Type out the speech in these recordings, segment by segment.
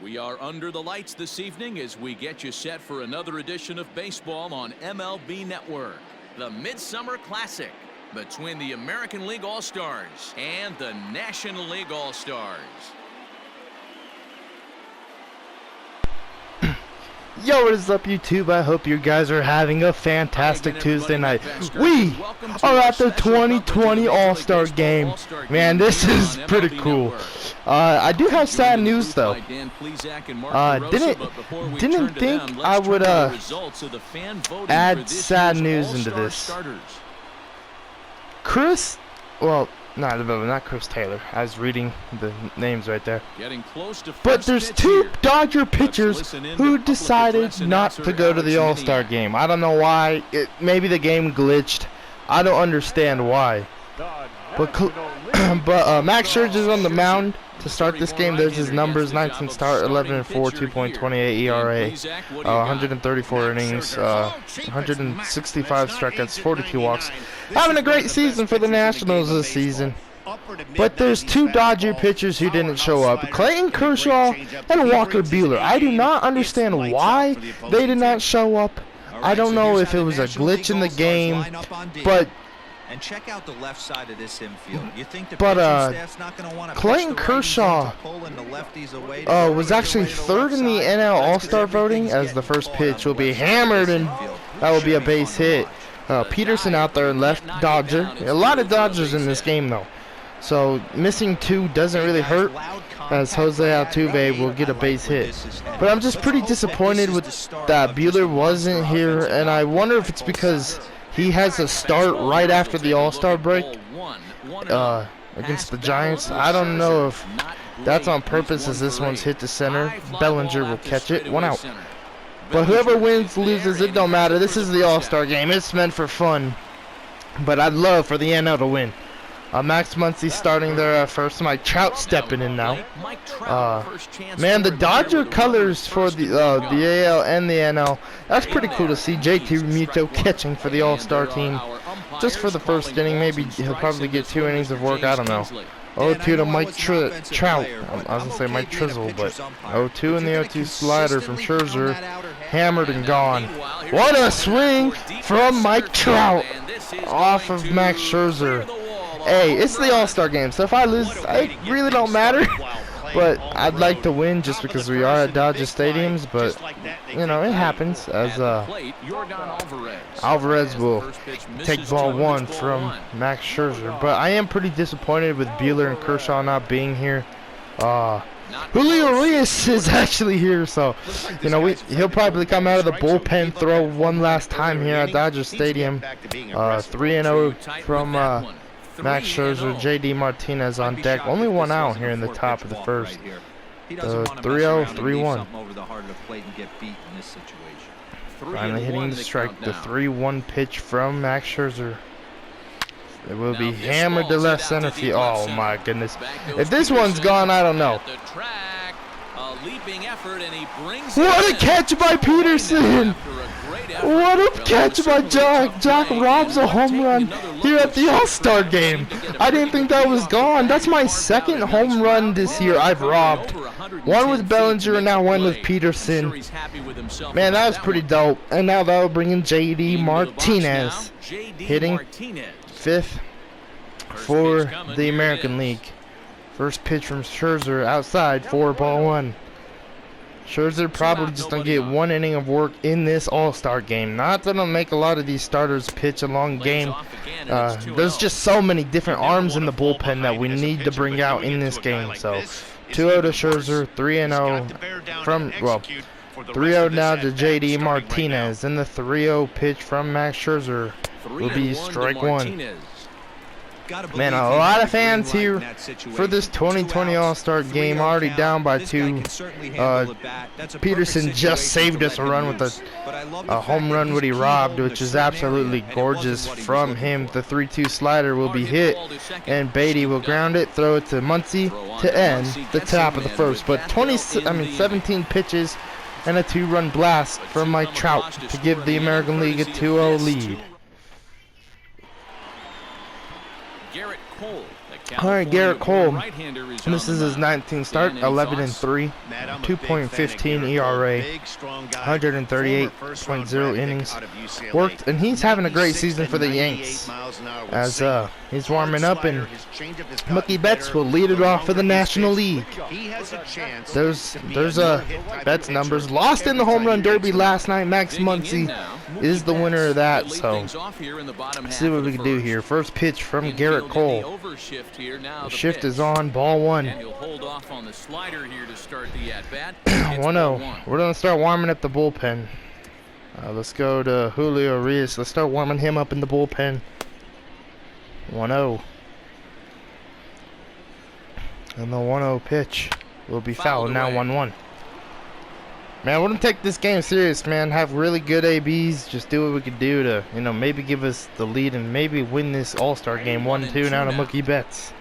We are under the lights this evening as we get you set for another edition of baseball on MLB Network. The Midsummer Classic between the American League All-Stars and the National League All-Stars. Yo, what is up, YouTube? I hope you guys are having a fantastic Tuesday night. We are at the 2020 All-Star Game. Man, this is pretty cool. I do have sad news though. Didn't think I would add sad news into this. Not Chris Taylor. I was reading the names right there. But there's two Dodger pitchers who decided not to go to the All-Star game. I don't know why. Maybe the game glitched. I don't understand why. But Max Scherzer's on the mound to start this game. There's his numbers: 19 start, 11-4, 2.28 ERA, 134 innings, 165 strikeouts, 42 walks. Having a great season for the Nationals this season. But there's two Dodger pitchers who didn't show up: Clayton Kershaw and Walker Buehler. I do not understand why they did not show up. I don't know if it was a glitch in the game, but and check out the left side of this infield. You think the Clayton Kershaw was actually third in the NL All-Star voting, as the first pitch will be hammered and that will be a base hit. Peterson out there, left Dodger. A lot of Dodgers in this game though, so missing two doesn't really hurt, as Jose Altuve will get a base hit. But I'm just pretty disappointed with that Buehler wasn't here, and I wonder if it's because he has a start right after the All-Star break against the Giants. I don't know if that's on purpose, as this one's hit to center. Bellinger will catch it. 1 out. But whoever wins, loses, it don't matter. This is the All-Star game. It's meant for fun. But I'd love for the NL to win. Max Muncy starting there at first. Mike Trout stepping in now. Man, the Dodger colors for the AL and the NL. That's pretty cool to see. JT Realmuto catching for the All-Star team. Just for the first inning. Maybe he'll probably get 2 innings of work. I don't know. 0-2 to Mike Trout. I was going to say Mike Trizzle, but 0-2 in the 0-2 slider from Scherzer. Hammered and gone. What a swing from Mike Trout off of Max Scherzer. Hey, it's the All-Star game, so if I lose, it really don't matter. But I'd like to win just because we are at Dodger Stadiums. But you know, it happens. As Alvarez will take ball 1 from Max Scherzer. But I am pretty disappointed with Buehler and Kershaw not being here. Julio Reyes is actually here, so you know he'll probably come out of the bullpen, throw one last time here at Dodger Stadium. 3-0 from Max Scherzer. JD Martinez on deck. Only 1 out here in the top of the first. 3-0, 3-1. Finally hitting the strike. The 3-1 pitch from Max Scherzer. It will be hammered to left center field. Oh my goodness. If this one's gone, I don't know. What a catch by Peterson! What a catch by Jack! Jack robs a home run here at the All-Star game. I didn't think that was gone. That's my second home run this year I've robbed. 1 with Bellinger and now 1 with Peterson. Man, that was pretty dope. And now that will bring in JD Martinez, hitting 5th for the American League. First pitch from Scherzer outside, 4-1. Scherzer probably just gonna get 1 inning of work in this All-Star game. Not that it'll make a lot of these starters pitch a long game. There's just so many different arms in the bullpen that we need to bring out in this game. So 2-0 to Scherzer, 3-0 from 3-0 now to JD Martinez, and the 3-0 pitch from Max Scherzer will be strike 1. Man, a lot of fans here for this 2020 All-Star game. Already down by 2. Peterson just saved us a run with a home run what he robbed, which is absolutely gorgeous from him. The 3-2 slider will be hit, and Beatty will ground it, throw it to Muncy to end the top of the first. But 17 pitches and a 2-run blast from Mike Trout to give the American League a 2-0 lead. Cole. All right, Garrett Cole. Right-hander is And this on is the his mound. 19th start, Dan, any 11-3, 2.15 ERA, 138.0 innings worked, and he's having a great season for the Yanks. As he's warming up, and Mookie Betts will lead it off for the National League. There's Betts numbers. Lost in the home run derby last night. Max Muncy is the winner of that. So let's see what we can do here. First pitch from Garrett Cole. The shift is on. Ball one. 1-0. We're gonna start warming up the bullpen. Let's go to Julio Reyes. Let's start warming him up in the bullpen. 1-0. And the 1-0 pitch will be fouled. Now 1-1. Man, we're gonna take this game serious, man. Have really good ABs. Just do what we can do to, maybe give us the lead and maybe win this All-Star game. 1-2 now to Mookie Betts.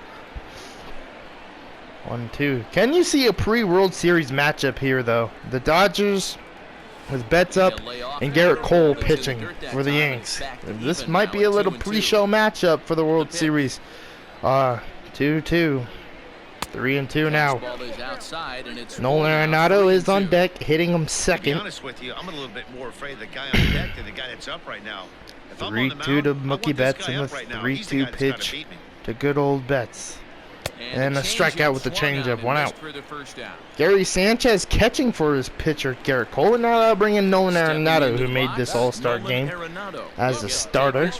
1-2. Can you see a pre-World Series matchup here, though? The Dodgers with Betts up and Garrett Cole pitching for the Yanks. This might be a little pre-show matchup for the World Series. 2-2. 3-2 now. Nolan Arenado is on deck, hitting him second. 3-2 to Mookie Betts, and the 3-2 pitch to good old Betts. And a strikeout with the changeup, 1 out. Gary Sanchez catching for his pitcher Garrett Cole, and now they'll bring in Nolan Arenado, who made this All-Star game as a starter.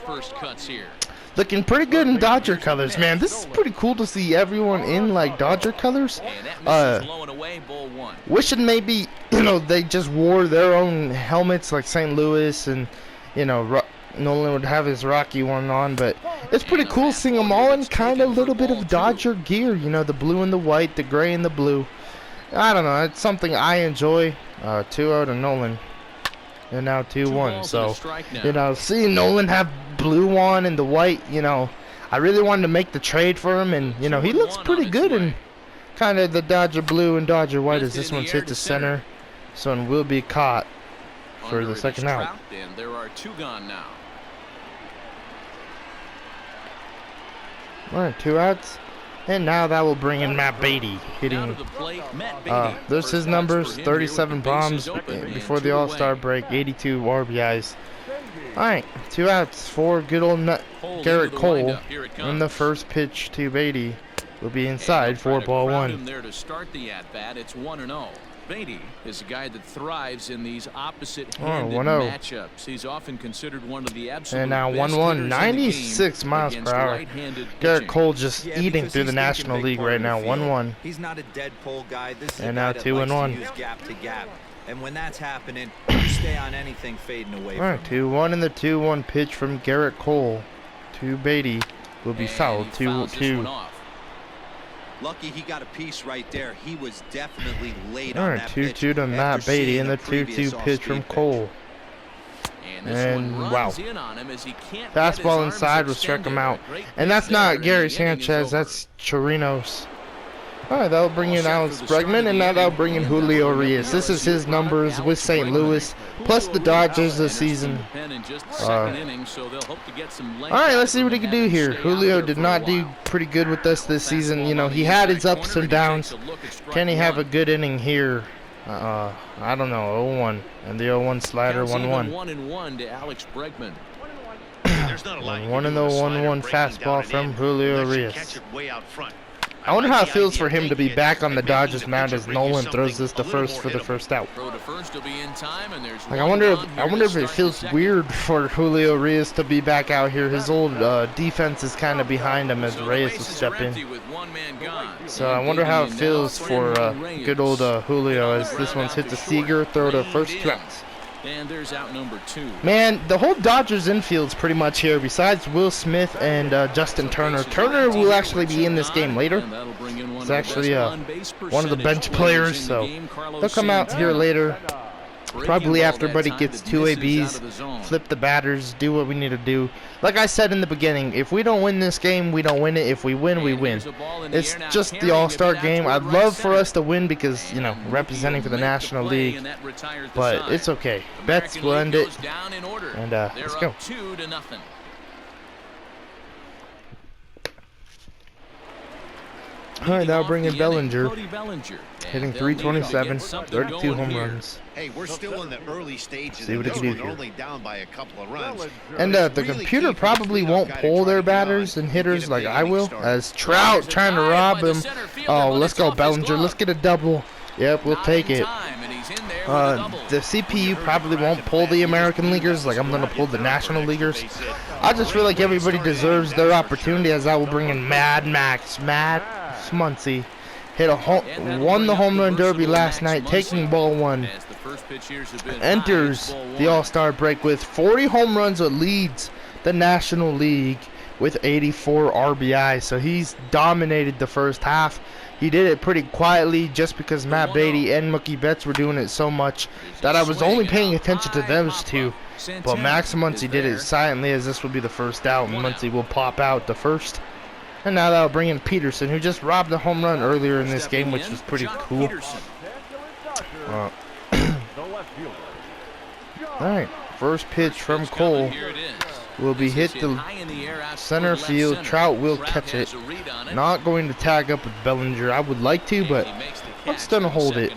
Looking pretty good in Dodger colors, man. This is pretty cool to see everyone in like Dodger colors. Wishing maybe they just wore their own helmets like St. Louis, and Nolan would have his Rocky one on, but it's pretty cool seeing them all in kind of a little bit of Dodger gear. The blue and the white, the gray and the blue. I don't know. It's something I enjoy. 2-0 to Nolan. And now 2-1. So, seeing Nolan have blue on and the white, I really wanted to make the trade for him, and, he looks pretty good in kind of the Dodger blue and Dodger white as this one's hit to center. This one will be caught for the second out. And there are 2 gone now. All right, 2 outs. And now that will bring in Matt Beatty, hitting, there's his numbers, 37 bombs before the All-Star break, 82 RBIs. All right, 2 outs for good old Garrett Cole. And the first pitch to Beatty will be inside for ball 1. There to start the at-bat, it's 1-0. Beatty is a guy that thrives in these opposite-handed matchups. He's often considered one of the absolute and now 1-1, 96 miles per hour. Garrett Cole just eating through the National League right now. 1-1. He's not a dead pull guy. This is and now 2-1. Gap to gap. And when that's happening, you stay on anything fading away. All right, 2-1, and the 2-1 pitch from Garrett Cole to Beatty will be fouled. 2-2. Lucky he got a piece right there. He was definitely late on that pitch. 2-2 to Matt Beatty, and the 2-2 pitch from Cole. And wow. Fastball inside will strike him out. And that's not Gary Sanchez, that's Chirinos. Alright, that'll bring in Alex Bregman, and now that'll bring in Julio Reyes. This is his numbers with St. Louis, plus the Dodgers this season. Alright, let's see what he can do here. Julio did not do pretty good with us this season. He had his ups and downs. Can he have a good inning here? I don't know, 0-1. And the 0-1 slider, 1-1. 1-1 to Alex Bregman. 1-1 and the 1-1 fastball from Julio Reyes. I wonder how it feels for him to be back on the Dodgers mound as Nolan throws this to first for the first out. Like I wonder if it feels weird for Julio Reyes to be back out here. His old defense is kind of behind him as Reyes will step in. So I wonder how it feels for good old Julio as this one's hit to Seager, throw to first, 2 outs. And there's out number 2. Man, the whole Dodgers infield's pretty much here. Besides Will Smith and Justin Turner. Turner will actually be in this game later. He's actually one of the bench players, so he'll come out here later. Probably after Buddy gets 2 ABs, flip the batters, do what we need to do. Like I said in the beginning, if we don't win this game, we don't win it. If we win, we win. It's just the All-Star game. I'd love for us to win because, representing for the National League. But it's okay. Betts will end it. And let's go. All right, now bring in Bellinger, Bellinger, hitting 327, 32 home runs. Hey, we're still in the early stages. See what he can do here. Only down by a couple of runs. And the computer probably won't pull their batters and hitters like I will, as Trout trying to rob him. Oh, let's go Bellinger. Let's get a double. Yep, we'll take it. The CPU probably won't pull the American Leaguers like I'm going to pull the National Leaguers. I just feel like everybody deserves their opportunity, as I will bring in Mad Muncy. Won the home run derby last night, taking ball one. Enters the All-Star break with 40 home runs, that leads the National League with 84 RBI. So he's dominated the first half. He did it pretty quietly just because Matt Beatty and Mookie Betts were doing it so much that I was only paying attention to those two. But Max Muncy did it silently, as this will be the first out, and Muncy will pop out the first. And now that'll bring in Peterson, who just robbed a home run earlier in this game, which was pretty cool. Alright, first pitch from Cole will be hit to center field. Trout will catch it. Not going to tag up with Bellinger. I would like to, but I'm still going to hold it.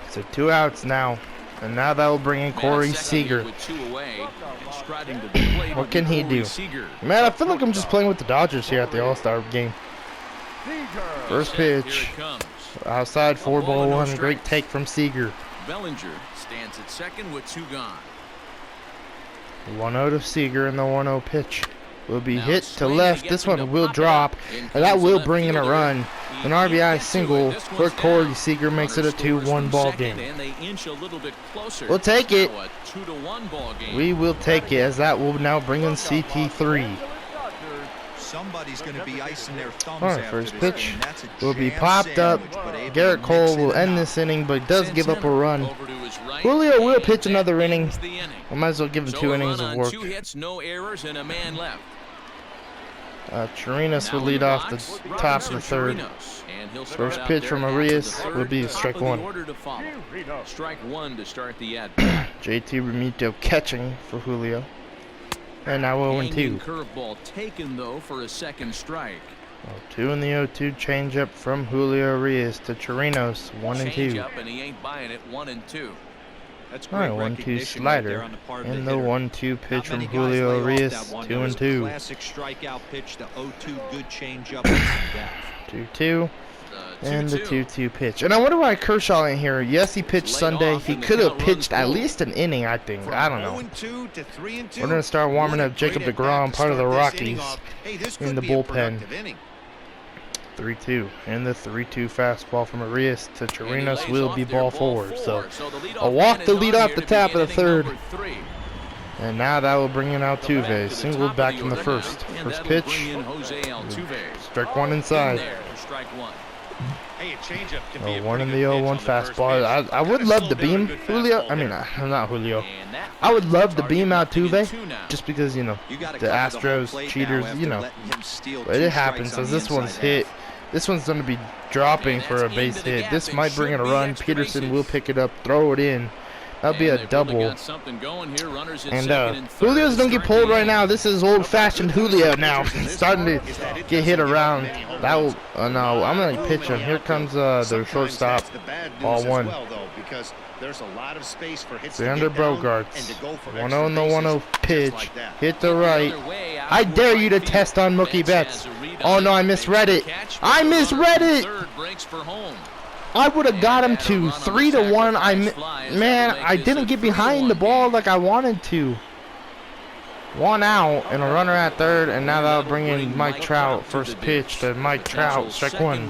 So 2 outs now. And now that will bring in Corey Seager. What can he do? Man, I feel like I'm just playing with the Dodgers here at the All-Star game. First pitch. Outside, 4-1. Great take from Seager. Bellinger stands at second with 2 gone. 1-0 to Seager, and the 1-0 pitch will be hit to left. This one will drop, and that will bring in a run. An RBI single for Corey Seager makes it a 2-1 ball game. We'll take it. We will take it, as that will now bring in CT3. Somebody's going to be icing their thumbs. All right, first pitch will be popped up. Garrett Cole will end this inning, but does give up a run. Julio will pitch another inning. I might as well give him 2 innings of work. Chirinos will lead off the top of the third. First pitch from Arias will be strike 1. Strike 1 to start the at. JT Remito catching for Julio. And now 0-2. Curveball taken though for a second strike. 2 in the 0-2 changeup from Julio Arias to Chirinos, 1-2. And he ain't buying it, 1-2. That's great. 1-2 slider, and the 1-2 pitch from Julio Arias, 2-2. Classic strikeout pitch, the 0-2 good changeup. 2-2. And the 2-2 pitch. And I wonder why Kershaw ain't here. Yes, he pitched Sunday. He could have pitched at least an inning, I think. I don't know. We're going to start warming up Jacob deGrom, part of the Rockies, in the bullpen. 3-2. And the 3-2 fastball from Arias to Chirinos will be ball 4. So a walk to lead off the top of the third. And now that will bring in Altuve. Single back from the first. First pitch. Strike 1 inside. 1 in the 0-1 fastball. I would love to beam Julio. I mean, not Julio. I would love to beam Altuve, just because, you know, the Astros cheaters, you know. But it happens, as this one's hit. This one's going to be dropping for a base hit. This might bring in a run. Peterson will pick it up, throw it in. That'll be a double. And Julio's don't get pulled right now. This is old-fashioned Julio now. Starting to get hit around. That will. No, I'm gonna pitch him. Here comes the shortstop. Ball 1. Xander Bogaerts. 1-0 in the 1-0 pitch. Hit the right. I dare you to test on Mookie Betts. Oh no, I misread it. I misread it. I would have got him to 3-1. Man, I didn't get behind the ball like I wanted to. 1 out and a runner at third, and now that'll bring in Mike Trout. First pitch to Mike Trout, strike 1.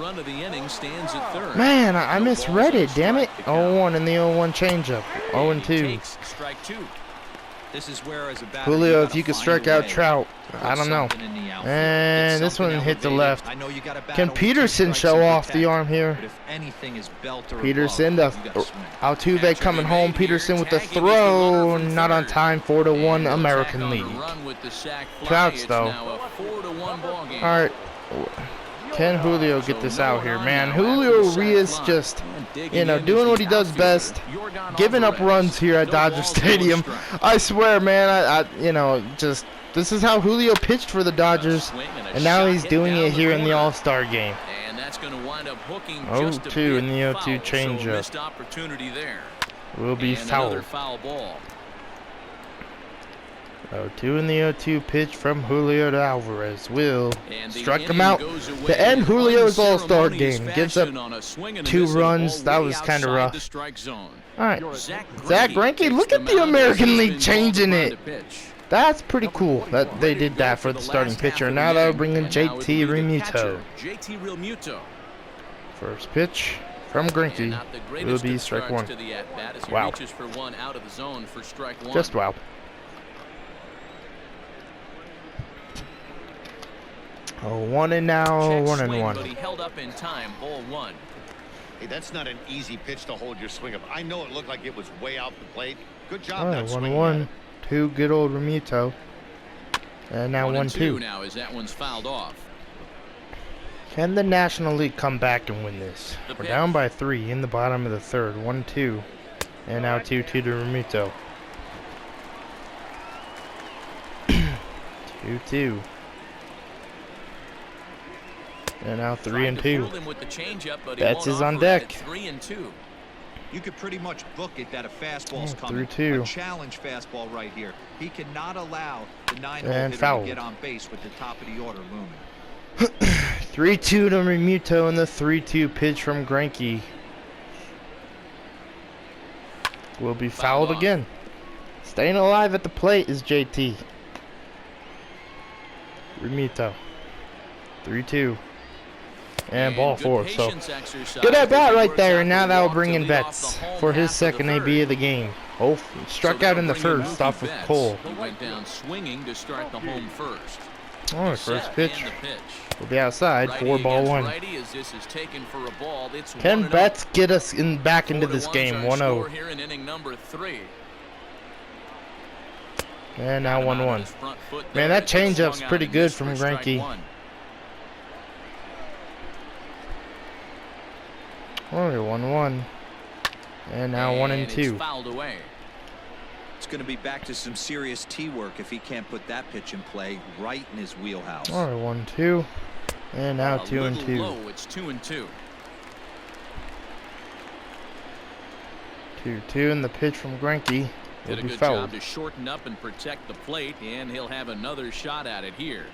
Man, I misread it, damn it. 0-1 in the 0-1 changeup. 0-2. Julio, if you could strike out Trout, I don't know. And this one hit the left. Can Peterson show off the arm here? Peterson, Altuve coming home. Peterson with the throw, not on time. 4-1 American League. Trouts though. All right. Can Julio get this out here, man? Julio Urias just, you know, doing what he does best, giving up runs here at Dodger Stadium. I swear, man, I you know, just This is how Julio pitched for the Dodgers, and now he's doing it here in the All-Star game. And that's going to wind up hooking 0-2 in the 0-2 changeup. So missed opportunity there. Will be Another foul. foul ball. 0-2 in the 0-2 pitch from Julio to Alvarez. Will struck him inning out goes away to end in Julio's All-Star unceremonious game. Gives up fashion on a swing and a 2 miss at a runs. ball That way was kind of outside rough. the strike zone. All right, Zach Greinke, takes look at the mound as American he's League been changing called upon it. to pitch. That's pretty cool that they did that for the starting pitcher. Now they'll bring in And now it'll JT be the Realmuto. catcher, JT Realmuto. First pitch from And Greinke not the will greatest be of strike starts 1. to the at-bat as he Wow. reaches for one out of the zone for strike 1. Just wow. Oh, 1 and now, Check 1 and swing, 1. But he held up in time, ball 1. Hey, that's not an easy pitch to hold your swing up. I know it looked like it was way out the plate. Good job All right, not swinging 1-1. at it. 2 good old Realmuto. And now 1-2 1-2. now as that one's fouled off. Can the National League come back and win this? The We're pitch. down by 3 in the bottom of the third. 1-2. And now 2-2 to Realmuto. 2-2. And now 3-2. Betts is on deck. 3-2. You could pretty much book it that a fastball's Oh, coming. 3-2. A challenge fastball right here. He cannot allow the 9-hole And hitter fouled. to get on base with the top of the order looming. 3-2 to Realmuto and the 3-2 pitch from Greinke will be fouled off. again. Staying alive at the plate is JT. Realmuto. 3-2. And ball 4. So good at bat right there, and now that will bring in Betts for his second AB of the game. Oh, struck out in the first off of Cole. He went down swinging to start the home first. Oh, first Set pitch and the pitch. will be outside. Righty 4-1. against righty as this is taken for a ball. It's Can 1-0. Betts get us back into 4-1 this is game? our 1-0. score here in inning number 3. And now Got him out of 1-1. his front foot Man, there that as he changeup's swung out pretty and good missed from for strike Greinke. 1. Oh, 1-1. And now 1-2. It's fouled away. It's going to be back to some serious tee work if he can't put that pitch in play right in his wheelhouse. All right, 1-2. And now A 2-2. little low, it's 2-2. 2-2, and the pitch from Greinke will Did a be good fouled. job to shorten up and protect the plate, and he'll have another shot at it here.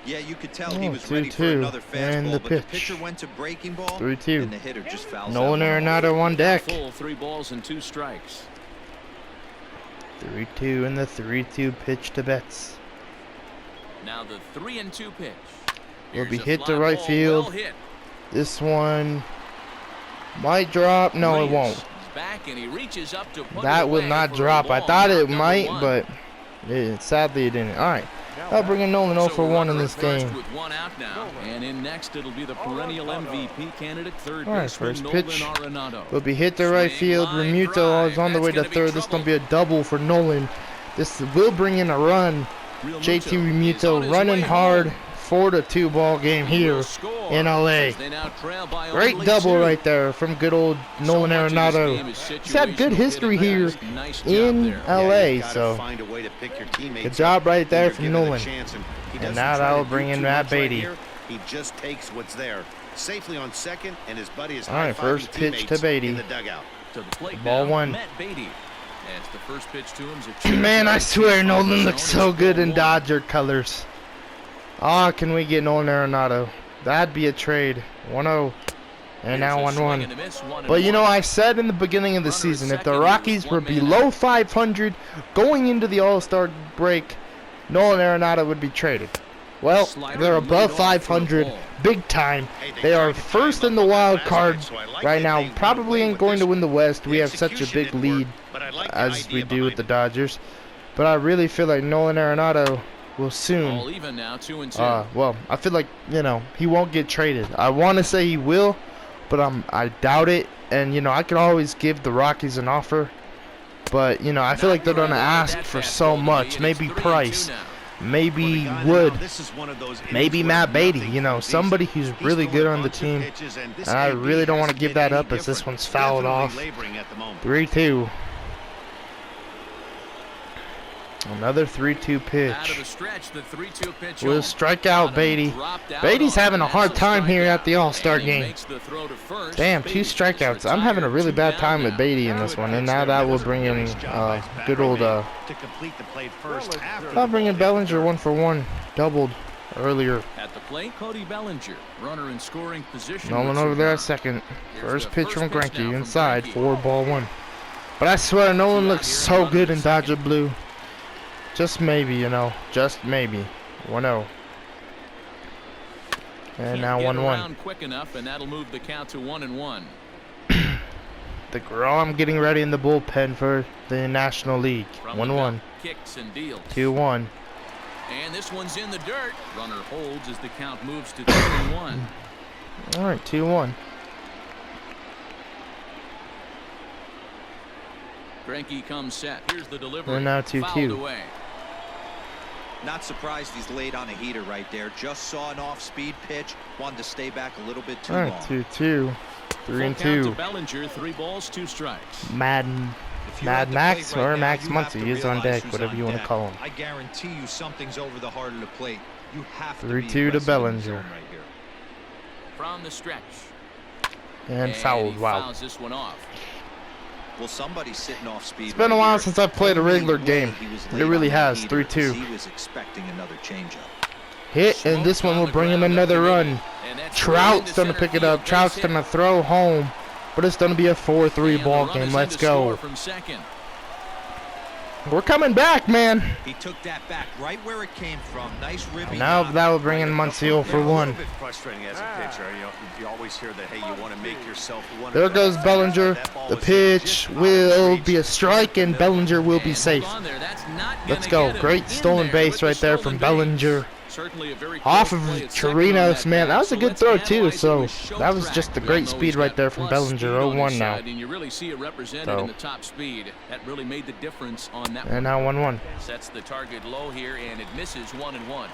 Yeah, you could tell he Oh, was ready for 2-2, another and fastball, the but the pitch. pitcher went to breaking ball, 3-2. and the hitter just fouls Nolan out. Arenado on deck. Full 3 balls and 2 strikes. 3-2, and the 3-2 pitch to Betts Now the 3-2 pitch. will be Here's a hit fly to right ball, field. well hit. This one might drop. No, it Reyes won't. is back and he reaches up to put it That will away not for a drop. I ball. thought it Number might, 1. but sadly it didn't. All right. I'll bring in Nolan 0 So for 1 in runner this at first game. with 1 out now. And in next it'll be the perennial MVP candidate, third All right, baseman first Nolan pitch Arenado. will be hit to right Swing, field. line Realmuto drive. is on the way to That's gonna be third. This is going to trouble. be a double for Nolan. This will bring in a run. JT is on Realmuto his running way hard. home. 4-2 ball game He will here score in LA. as they now trail by Great only double 2. right there from good old Nolan So much of this Arenado. game is He's had good situational history hitting. here Guys, nice job in there. LA, you gotta so find a way to pick your teammates good up job right when there you're from given a Nolan. chance, and he And doesn't now try that'll to bring do in too Matt much right Beatty. here. He just takes what's there. Safely on second, and his buddy is All right, high-fiving first pitch to teammates Beatty. in the dugout. To the plate Ball now, 1. Matt Beatty. As the first pitch to him is a change. Man, I swear Nolan looks so good in Ball 1. Dodger colors. Ah, can we get Nolan Arenado? That'd be a trade. 1-0. And now Here's a swing 1-1. and a miss, 1-1. But you know, I said in the beginning of the Runner at season, if second, the he Rockies was were 1 man below out. 500 going into the All-Star break, Nolan Arenado would be traded. Well, Slider they're laid above off for a 500 ball. big time. Hey, They are tried to first time in the up on wild that card aspect, so I like right that now. they went Probably away ain't with going this to win the West. one. We The have such a execution big didn't lead work, but I like the as we idea do with the behind Dodgers. But I really feel like Nolan Arenado will All soon. even now, 2-2. Well, I feel like, you know, he won't get traded. I want to say he will, but I doubt it. And, you know, I could always give the Rockies an offer. But, you know, I feel like they're going to ask for so much. Maybe Price. Maybe For the guy Wood. now, this is one of those Maybe innings where Matt Beatty. nothing You know, comes somebody easy. who's He's really thrown good a on the bunch of team. pitches, and this And I AB really don't want to hasn't give been that up any as this different. one's fouled Definitely off. laboring at the moment. 3-2. Another 3-2 pitch. Out of the stretch, the 3-2 pitch. We'll strike out Beatty. Beatty's having a hard time here at the All-Star game. Damn, 2 strikeouts. I'm having a really bad time with Beatty in this one, and now that will bring in good old I'll bring in Bellinger 1-for-1, doubled earlier. At the plate, Cody Bellinger, runner in scoring position. Nolan over there at second. First pitch from Greinke inside, 4-1. But I swear, Nolan looks so good in Dodger blue. Just maybe, you know, just maybe. 1-0. And now 1-1. Quick enough, and that'll move the count to 1-1. DeGrom getting ready in the bullpen for the National League. 1-1. Kicks and deals. 2-1. And this one's in the dirt. Runner holds as the count moves to 2-1. All right, 2-1. Greinke comes set. Here's the delivery. And now 2-2. Not surprised he's laid on a heater right there. Just saw an off-speed pitch. Wanted to stay back a little bit too long. 2-2. 3-2. Bellinger, 3 balls, 2 strikes. Mad Max or Max Muncy is on deck, whatever you want to call him. I guarantee you something's over the heart of the plate. You have to 3-2 to Bellinger. Right here. From the stretch. And fouled. Wow. Fouls this one off. Well, somebody's sitting off speed. It's been a while since I've played a regular game. It really has. 3-2. He was expecting another changeup. Hit, and this one will bring him another run. Trout's gonna pick it up. Trout's gonna throw home, but it's gonna be a 4-3 ball game. Let's go. We're coming back, man. He took that back right where it came from. Nice ribby. Now that will bring in Muncy for 1. Frustrating as a pitcher. You always hear that, hey, you want to make yourself one. There goes Bellinger. The pitch will be a strike, and Bellinger will be safe. Let's go. Great stolen base right there from Bellinger. Off of Chirinos, man. That was a good throw, too. So that was just a great speed right there from Bellinger. 0-1 now. And you really see it represented in the top speed. That really made the difference on that. And now 1-1. Sets the target low here, and it misses 1-1.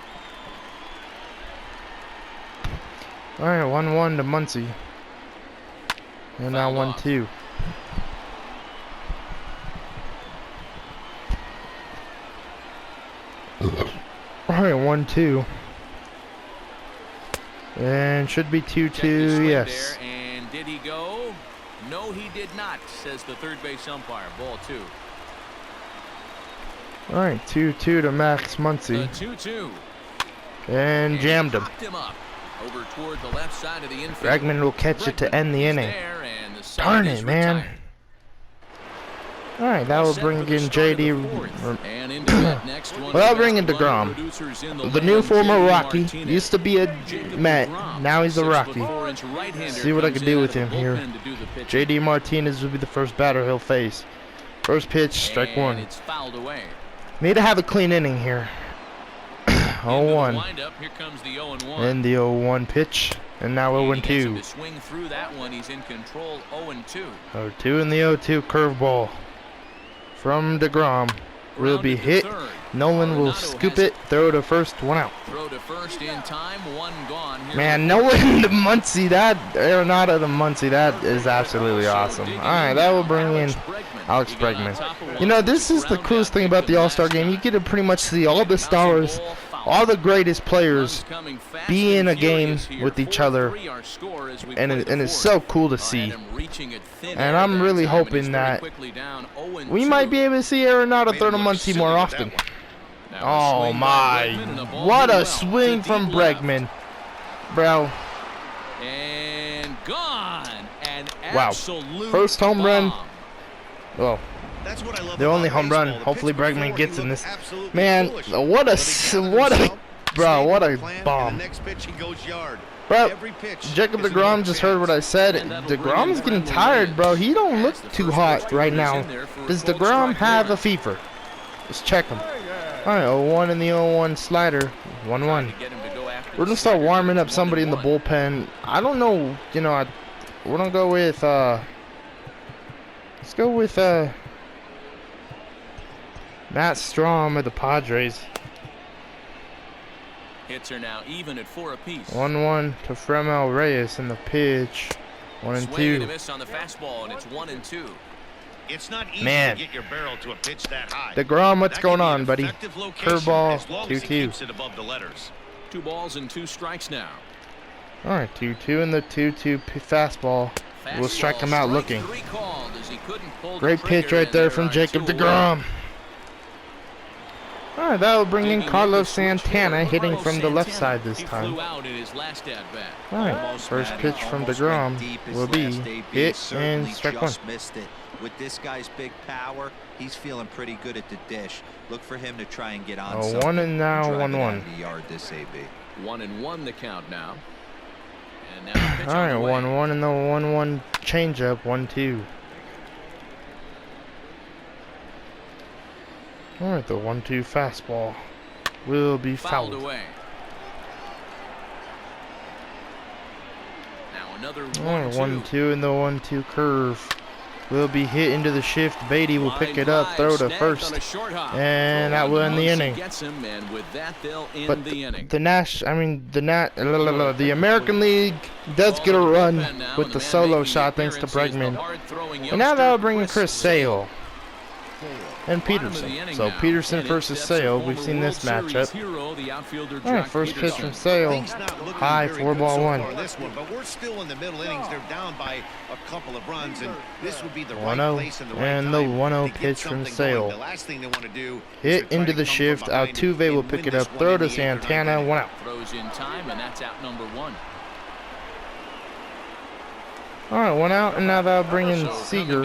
All right, 1-1 to Muncy. And now 1-2. All right, 1-2. And should be 2-2, yes. There, and did he go? No, he did not, says the third base umpire. Ball 2. All right, 2-2 to Max Muncy. 2-2. And jammed him. Up over toward the left side of the infield. Bregman will catch it to end the inning. Darn it, man. All right, that will bring in JD. Well, that'll bring in DeGrom. The new former Rocky. Used to be a Met. Now he's a Rocky. See what I can do with him here. JD Martinez will be the first batter he'll face. First pitch, strike 1. Need to have a clean inning here. 0-1. And the 0-1 pitch. And now 0-2. 0-2 and the 0-2 curveball from DeGrom will be hit. Nolan will scoop it, throw to first, 1 out. Throw to first in time, 1 gone. Man, Nolan to Muncy, that Arenado to Muncy, that is absolutely awesome. All right, that will bring in Alex Bregman. You know, this is the coolest thing about the All-Star game. You get to pretty much see all the stars, all the greatest players be in a game with each other, and it's so cool to see. And I'm really hoping that we might be able to see Arenado throw to Muncy more often. Oh my, what a swing from Bregman, bro. And gone. Wow, first home run. Well, the only home run. Hopefully Bregman gets in this. Man, what a bomb. Bro, Jacob DeGrom just heard what I said. DeGrom's getting tired, bro. He don't look too hot right now. Does DeGrom have a fever? Let's check him. All right, 0-1 in the 0-1 slider. 1-1. We're gonna start warming up somebody in the bullpen. I don't know, you know. We're gonna go with. Let's go with Matt Strom of the Padres. Hits are now even at 4 apiece. 1-1 to Fremel Reyes in the pitch. 1-2. Miss on the fastball, and it's 1-2. It's not easy Man. to get your barrel to a pitch that high. DeGrom, what's That going can be on, an buddy? effective location Curveball, as long as he 2-2. keeps it above the letters. 2 balls and 2 strikes now. All right, 2-2 and the 2-2 fastball. We'll strike him out looking. Great pitch right there from Jacob DeGrom. All right, that will bring in Carlos Santana hitting from the left side this time. All right, first pitch from DeGrom will be hit and strike one. Missed it. With this guy's big power, he's feeling pretty good at the dish. Look for him to try and get on something. 1 and now Drive it 1-1. out of the yard, this AB. 1-1 the count now. And now the pitch All on right, the way. 1-1 and the 1-1 changeup, 1-2. All right, the 1-2 fastball will be Fouled fouled. away. Now another All right, 1-2 and the 1-2 curve will be hit into the shift. Beatty will pick it up, throw to first, and that will end the inning. But the American League does get a run with the solo shot thanks to Bregman. And now that'll bring in Chris Sale and Peterson. So Peterson versus Sale, we've seen this matchup. All right, first pitch from Sale, high, 4-1. This one, but we're still in the middle innings. They're down by a couple of runs, and this would be the right 1-0, place and the right and the time 1-0 to get pitch from something Sale. going. The last thing they want to do is Hit to try into to the come shift. from behind Altuve will and pick win it up, this throw one to in the eighth or ninth Santana, inning. 1 out. Throws in time, and that's out number 1. All right, 1 out, and now that'll bring in Seager.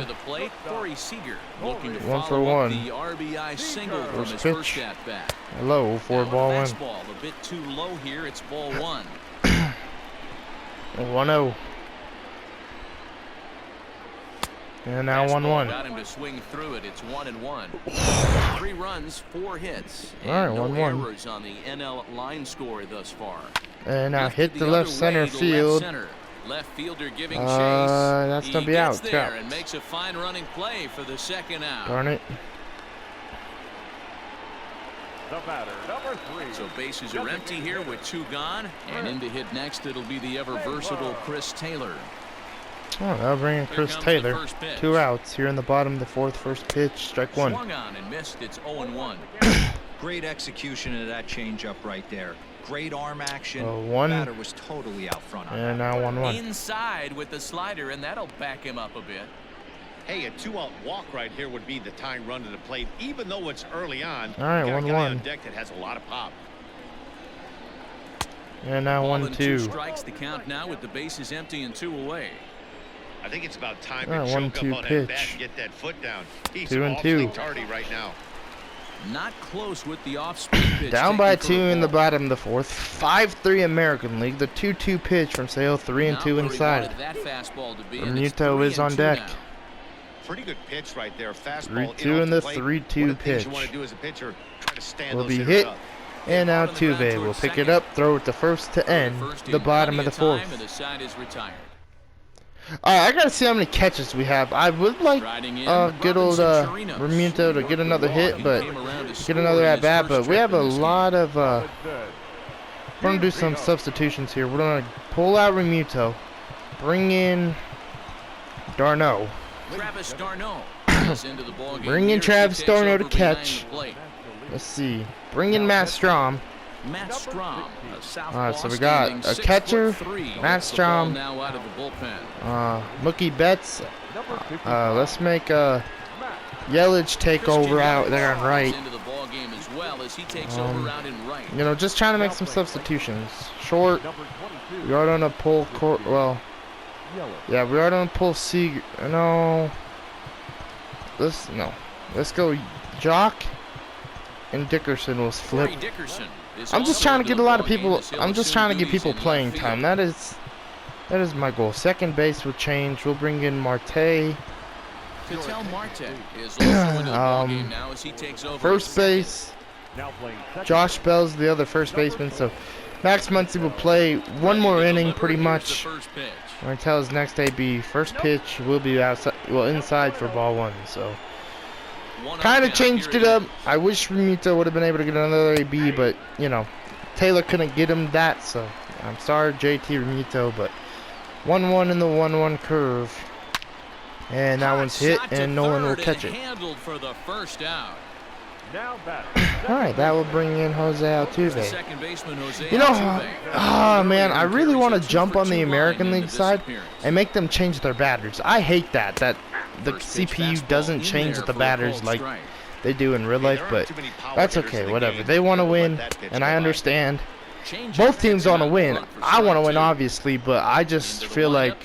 Looking to 1 for follow up 1. the RBI single from First his pitch. first at bat. Low, 4-1. Fastball a bit too low here. It's ball 1. 1-0. And now Fastball 1-1. Got him to swing through it. It's 1-1. 3 runs, 4 hits. All right, And no 1-1. errors on the NL line score thus far. And now Lifted hit the other left way center to left field. center. Left fielder giving chase. That's He gonna be gets out. there Out. and makes a fine running play for the second out. Darn it. The batter, number 3. So bases are empty here with 2 gone. And in to hit next, it'll be the ever versatile Chris Taylor. Oh, that'll bring in Chris comes the Taylor. first pitch. 2 outs here in the bottom of the 4th. First pitch, strike 1. Swung on and missed. It's 0-1. Great execution of that changeup right there. Great arm action. 1. Batter was totally out front on And that. now 1-1. Inside with the slider, and that'll back him up a bit. Hey, a 2-out walk right here would be the tying run to the plate, even though it's early on. All right, you got a guy 1-1. on deck that has a lot of pop. And now Ball and 2 1-2. strikes the count now with the bases empty and 2 away. I think it's about time All right, to choke 1-2 up on that bat pitch. and get that foot down. He's 2-2. awfully tardy right now. Not close with the off-speed pitch. Down by taken for 2 a in the ball. bottom of the 4th. 5-3 American League. The 2-2 pitch from Sale, 3-2 Not where he inside. wanted that fastball to be, and it's Bermuto is on 3-2 deck. now. Pretty good pitch right there. Fastball 3-2 in the plate. 3-2 One of the things pitch. you want to do as a pitcher, try to stand Will those be hitters hit. up. And now Ball on the ground Tuve will towards pick it second. up, throw it to first to end First the in bottom of plenty the 4th. time, and the side is retired. I gotta see how many catches we have. I would like Riding in, good old Robinson Chirinos. Remuto to get another hit, but Came around to get score another in at his bat. first But we trip have in a this game. lot of. We're gonna do some substitutions here. We're gonna pull out Remuto, bring in Darno, Travis d'Arnaud is into the ballgame. bring in Here, he Travis takes d'Arnaud over to behind catch. the plate. Let's see, bring in Matt Strom. Matt Strom, a southpaw, All right, so we got standing a 6'3", catcher, gets Matt the ball Strom. now out of the bullpen. Mookie Betts. Let's make Yelich take Christian over out there on Yelich right. is into the ballgame as well as he takes over out in right. You know, just trying to make some substitutions. Short. We are gonna pull well. Yeah, we are gonna pull Seager. No. Let's go. Jock and Dickerson will flip. Corey Dickerson is I'm just also trying to into get the a lot of ballgame people. as he'll I'm just assume trying to give duties people in left playing field. time. That is my goal. Second base will change. We'll bring in Marte. Ketel Marte is also into the ballgame now as he takes over. First at second. base. Josh Bell's the other first baseman. So Max Muncy will play one more inning, pretty Here's the much. first pitch. Until his next AB. First pitch will be outside, well, inside for ball 1. So One kind of up now. changed Here it up. I wish Remuto would have been able to get another AB, but you know, Taylor couldn't get him that. So I'm sorry, JT Remuto, but 1-1 in the 1-1 curve. And that one's hit, and Nolan will catch it. Handled for the first out. Alright, that will bring in Jose Altuve. Second baseman Jose You know, Altuve. man, I really want to jump on the American League side and make them change their batters. I hate that the CPU doesn't change the batters like they do in real life, but that's okay, whatever. They want to win, and I understand. Both teams want to win. I want to win, obviously, but I just feel like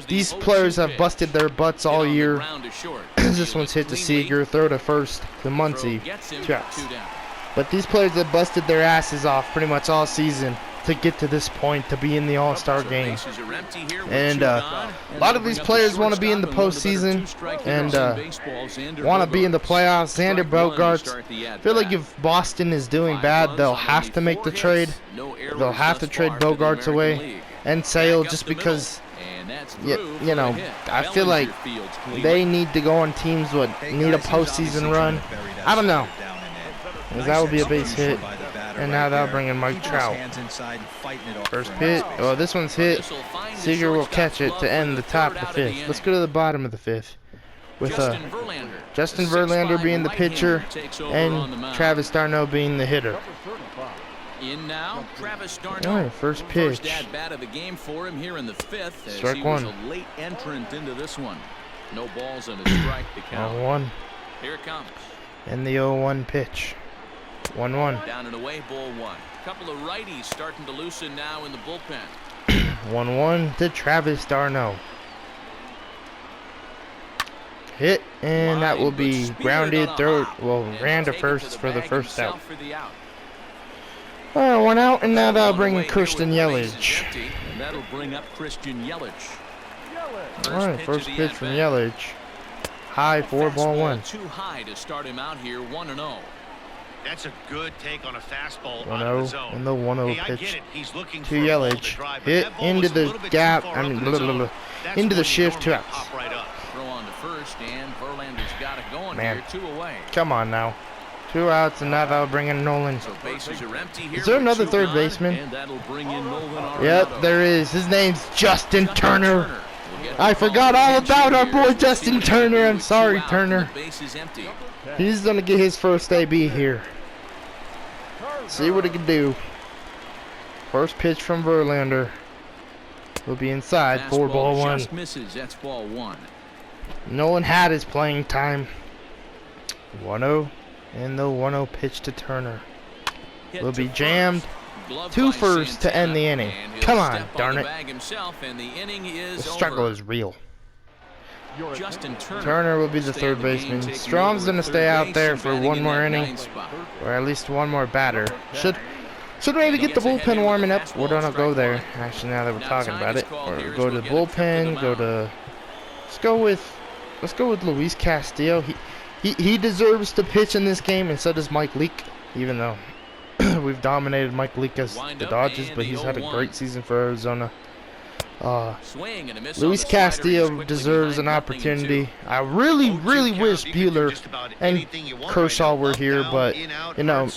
these players have busted their butts all year. This one's hit to Seager, throw to first to Muncy. 2 outs. But these players have busted their asses off pretty much all season to get to this point, to be in the All-Star game. And a lot of these players want to be in the postseason and want to be in the playoffs. Xander Bogaerts, I feel like if Boston is doing bad, they'll have to make the trade. They'll have to trade Bogaerts away and Sale, just because, you know, I feel like they need to go on teams that need a postseason run. I don't know. That would be a base hit. And now that'll bring in Mike Trout. First pitch. Oh, this one's hit. Seager will catch it to end the top of the fifth. Let's go to the bottom of the fifth. With Justin Verlander being the pitcher and Travis d'Arnaud being the hitter. In now, Travis d'Arnaud. All right, first pitch. First at bat of the game for him here in the fifth. Strike he one. Was a late entrant into this one. No balls and a strike to count. 0-1. Here it comes. And the 0-1 pitch. 1-1. Down and away, ball one. Couple of righties starting to loosen now in the bullpen. 1-1 to Travis d'Arnaud. Hit, and that will be grounded. Ran to first for the first out. Alright, 1 out, and now that'll bring in Christian Yelich. That'll bring up Christian Yelich. Alright, first pitch from Yelich. High, 4-1. Too high to start him out here, 1-0. That's a good take on a fastball. 1-0 and the 1-0 pitch to Yelich. Hit into the gap. Into the shift. 2 outs. Throw on to first, and Verlander's got it going. Man, here, 2 away. Come on now. 2 outs, and now that'll bring in Nolan. So bases are empty here. Is there another third baseman? And that'll bring in Nolan. Yep, there is. His name's Justin Turner. I forgot all about our boy Justin Turner. I'm sorry, Turner. He's gonna get his first AB here. See what he can do. First pitch from Verlander will be inside. 4-1. Just misses. That's ball 1. Nolan had his playing time. 1-0, and the 1-0 pitch to Turner will be jammed. 2 first to end the inning. Come on, darn it. The struggle is real. Turner will be the third baseman. Strom's going to stay out there for 1 more inning, or at least 1 more batter. Should maybe get the bullpen warming up. We're going to go there, actually, now that we're talking about it. Or go to the bullpen, let's go with Luis Castillo. He deserves to pitch in this game, and so does Mike Leake, even though we've dominated Mike Leake as the Dodgers, but he's had a great season for Arizona. Luis Castillo deserves an opportunity. I really wish Buehler and Kershaw were here, but, you know,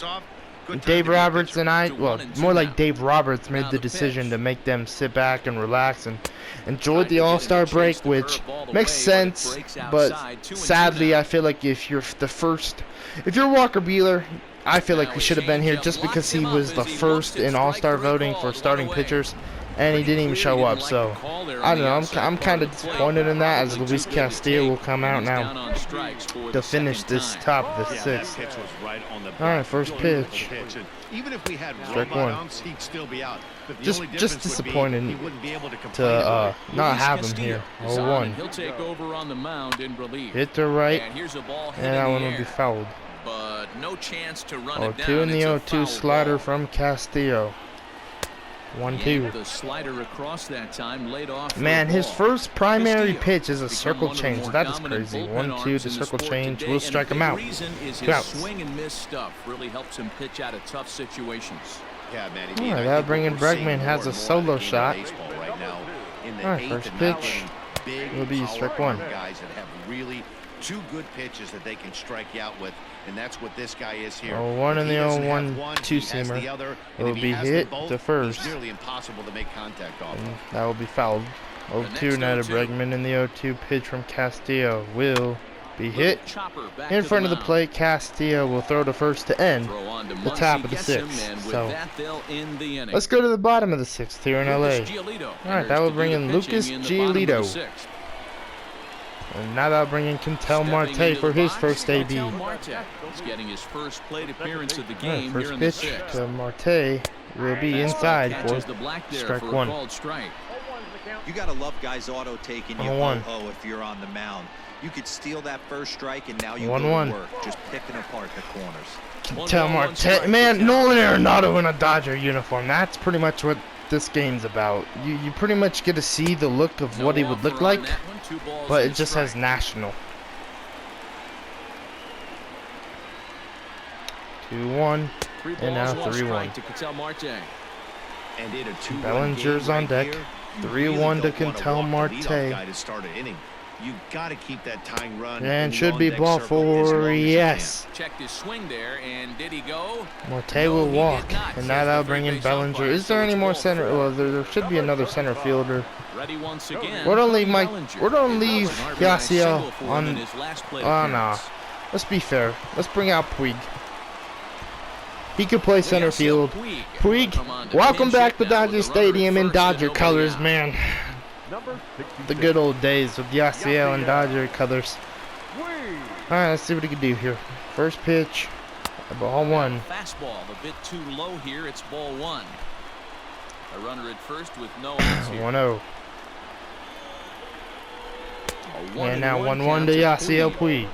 Dave Roberts and more like Dave Roberts made the decision to make them sit back and relax and enjoy the All-Star break, which makes sense, but sadly, I feel like if you're Walker Buehler, I feel like he should have been here just because he was the first in All-Star voting for starting pitchers, and he didn't even show up. So I don't know. I'm kind of disappointed in that, as Luis Castillo will come out now to finish this top of the 6th. All right, first pitch. Strike 1. Just disappointed to not have him here. 0-1. He'll take over on the mound in relief. Hit to right, and here's a ball and that one will be fouled. But no chance to run it down. 0-2 and the 0-2 slider from Castillo. 1-2. The slider across that time laid off. Man, his first primary pitch is a circle change. That is crazy. 1-2 to circle change. We'll strike him out. 2 outs. Swing and miss stuff really helps him pitch out of tough situations. Yeah, man. Alright, that'll bring in Bregman. Has a solo shot. Alright, first pitch will be strike 1. Guys that have really 2 good pitches that they can strike you out with, and that's what this guy is here. 0-1 and the 0-1 2-seamer will be hit to first. It's nearly impossible to make contact off. And that will be fouled. 0-2 now to Bregman, and the 0-2 pitch from Castillo will be hit in front of the plate. Castillo will throw to first to end the top of the 6th. So let's go to the bottom of the 6th here in LA. Alright, that will bring in Lucas Giolito. And now that'll bring in Ketel Marte for his first debut. He's getting his first plate appearance of the game first here in the pitch 6th. to Marte will be inside for strike 1. You gotta love guys auto taking you 1-1. if you're on the mound. You could steal that first strike and now you 1-1. go to work, just picking apart the corners. Ketel Marte, man, Nolan Arenado in a Dodger uniform. That's pretty much what this game's about. You pretty much get to see the look of what he would look like, but it just has national. 2-1, and now 3-1. Bellinger's on deck. 3-1 to Ketel Marte. You gotta keep that tying run. And should be ball 4, yes. Checked his swing there, and did he go? Marte will walk, and now that'll bring in Bellinger. Is there any more center? Well, there should be another center fielder. Ready once again. We're gonna leave Yasiel on. Oh no. Let's be fair. Let's bring out Puig. He could play center field. Puig, welcome back to Dodger Stadium in Dodger colors, man. The good old days with Yasiel and Dodger colors. Alright, let's see what he can do here. First pitch, ball 1. Fastball a bit too low here. It's ball 1. A runner at first with no outs here. 1-0. And now 1-1 to Yasiel Puig.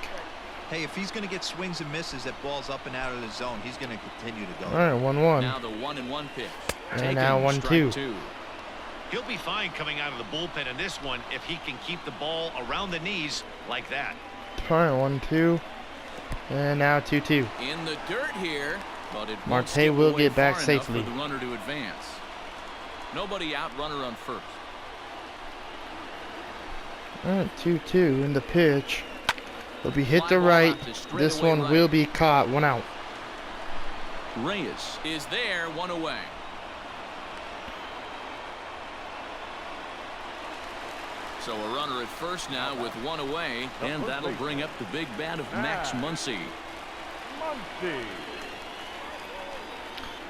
Hey, if he's going to get swings and misses at balls up and out of the zone, he's going to continue to go. All right, 1-1. Now the 1-1 pitch. And now 1-2. He'll be fine coming out of the bullpen in this one if he can keep the ball around the knees like that. All right, 1-2. And now 2-2. In the dirt here, but it Marte will get back safely. For the runner to advance. Nobody out, runner on first. All right, 2-2 in the pitch. Will be hit to right. This one will be caught. 1 out. Reyes is there, 1 away. So a runner at first now with 1 away, and that'll bring up the big bat of Max Muncy.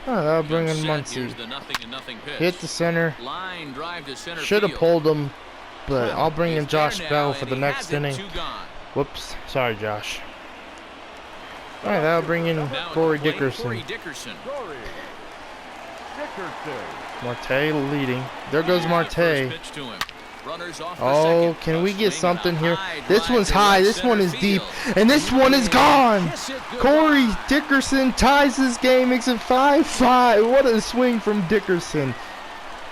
Oh, that'll bring in Muncy. Hit the center. Line drive to center. Should have pulled him, but I'll bring in Josh Bell for the next inning. Whoops. Sorry, Josh. All right, that'll bring in Corey Dickerson. Marte leading. There goes Marte. Oh, can we get something here? This one's high, this one is deep, and this one is gone. Corey Dickerson ties this game, makes it 5-5. What a swing from Dickerson.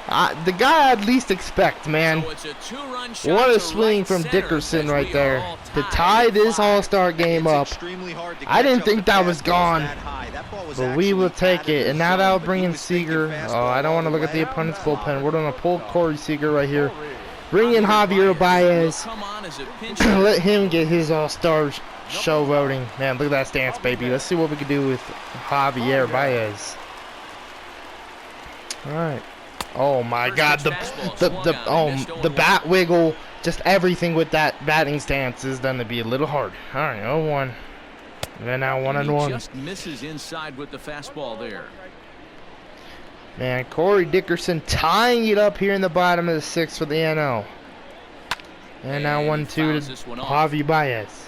The guy I'd least expect, man. What a swing from Dickerson right there to tie this all-star game up. I didn't think that was gone, but we will take it. And now that'll bring in Seager. Oh, I don't want to look at the opponent's bullpen. We're going to pull Corey Seager right here. Bring in Javier Baez. Let him get his all-star show voting. Man, look at that stance, baby. Let's see what we can do with Javier Baez. All right. Oh my God, the bat wiggle, just everything with that batting stance is going to be a little hard. All right, 0-1. And now 1-1. Just misses inside with the fastball there. Man, Corey Dickerson tying it up here in the bottom of the 6th for the NL. And now 1-2 to Javi Baez.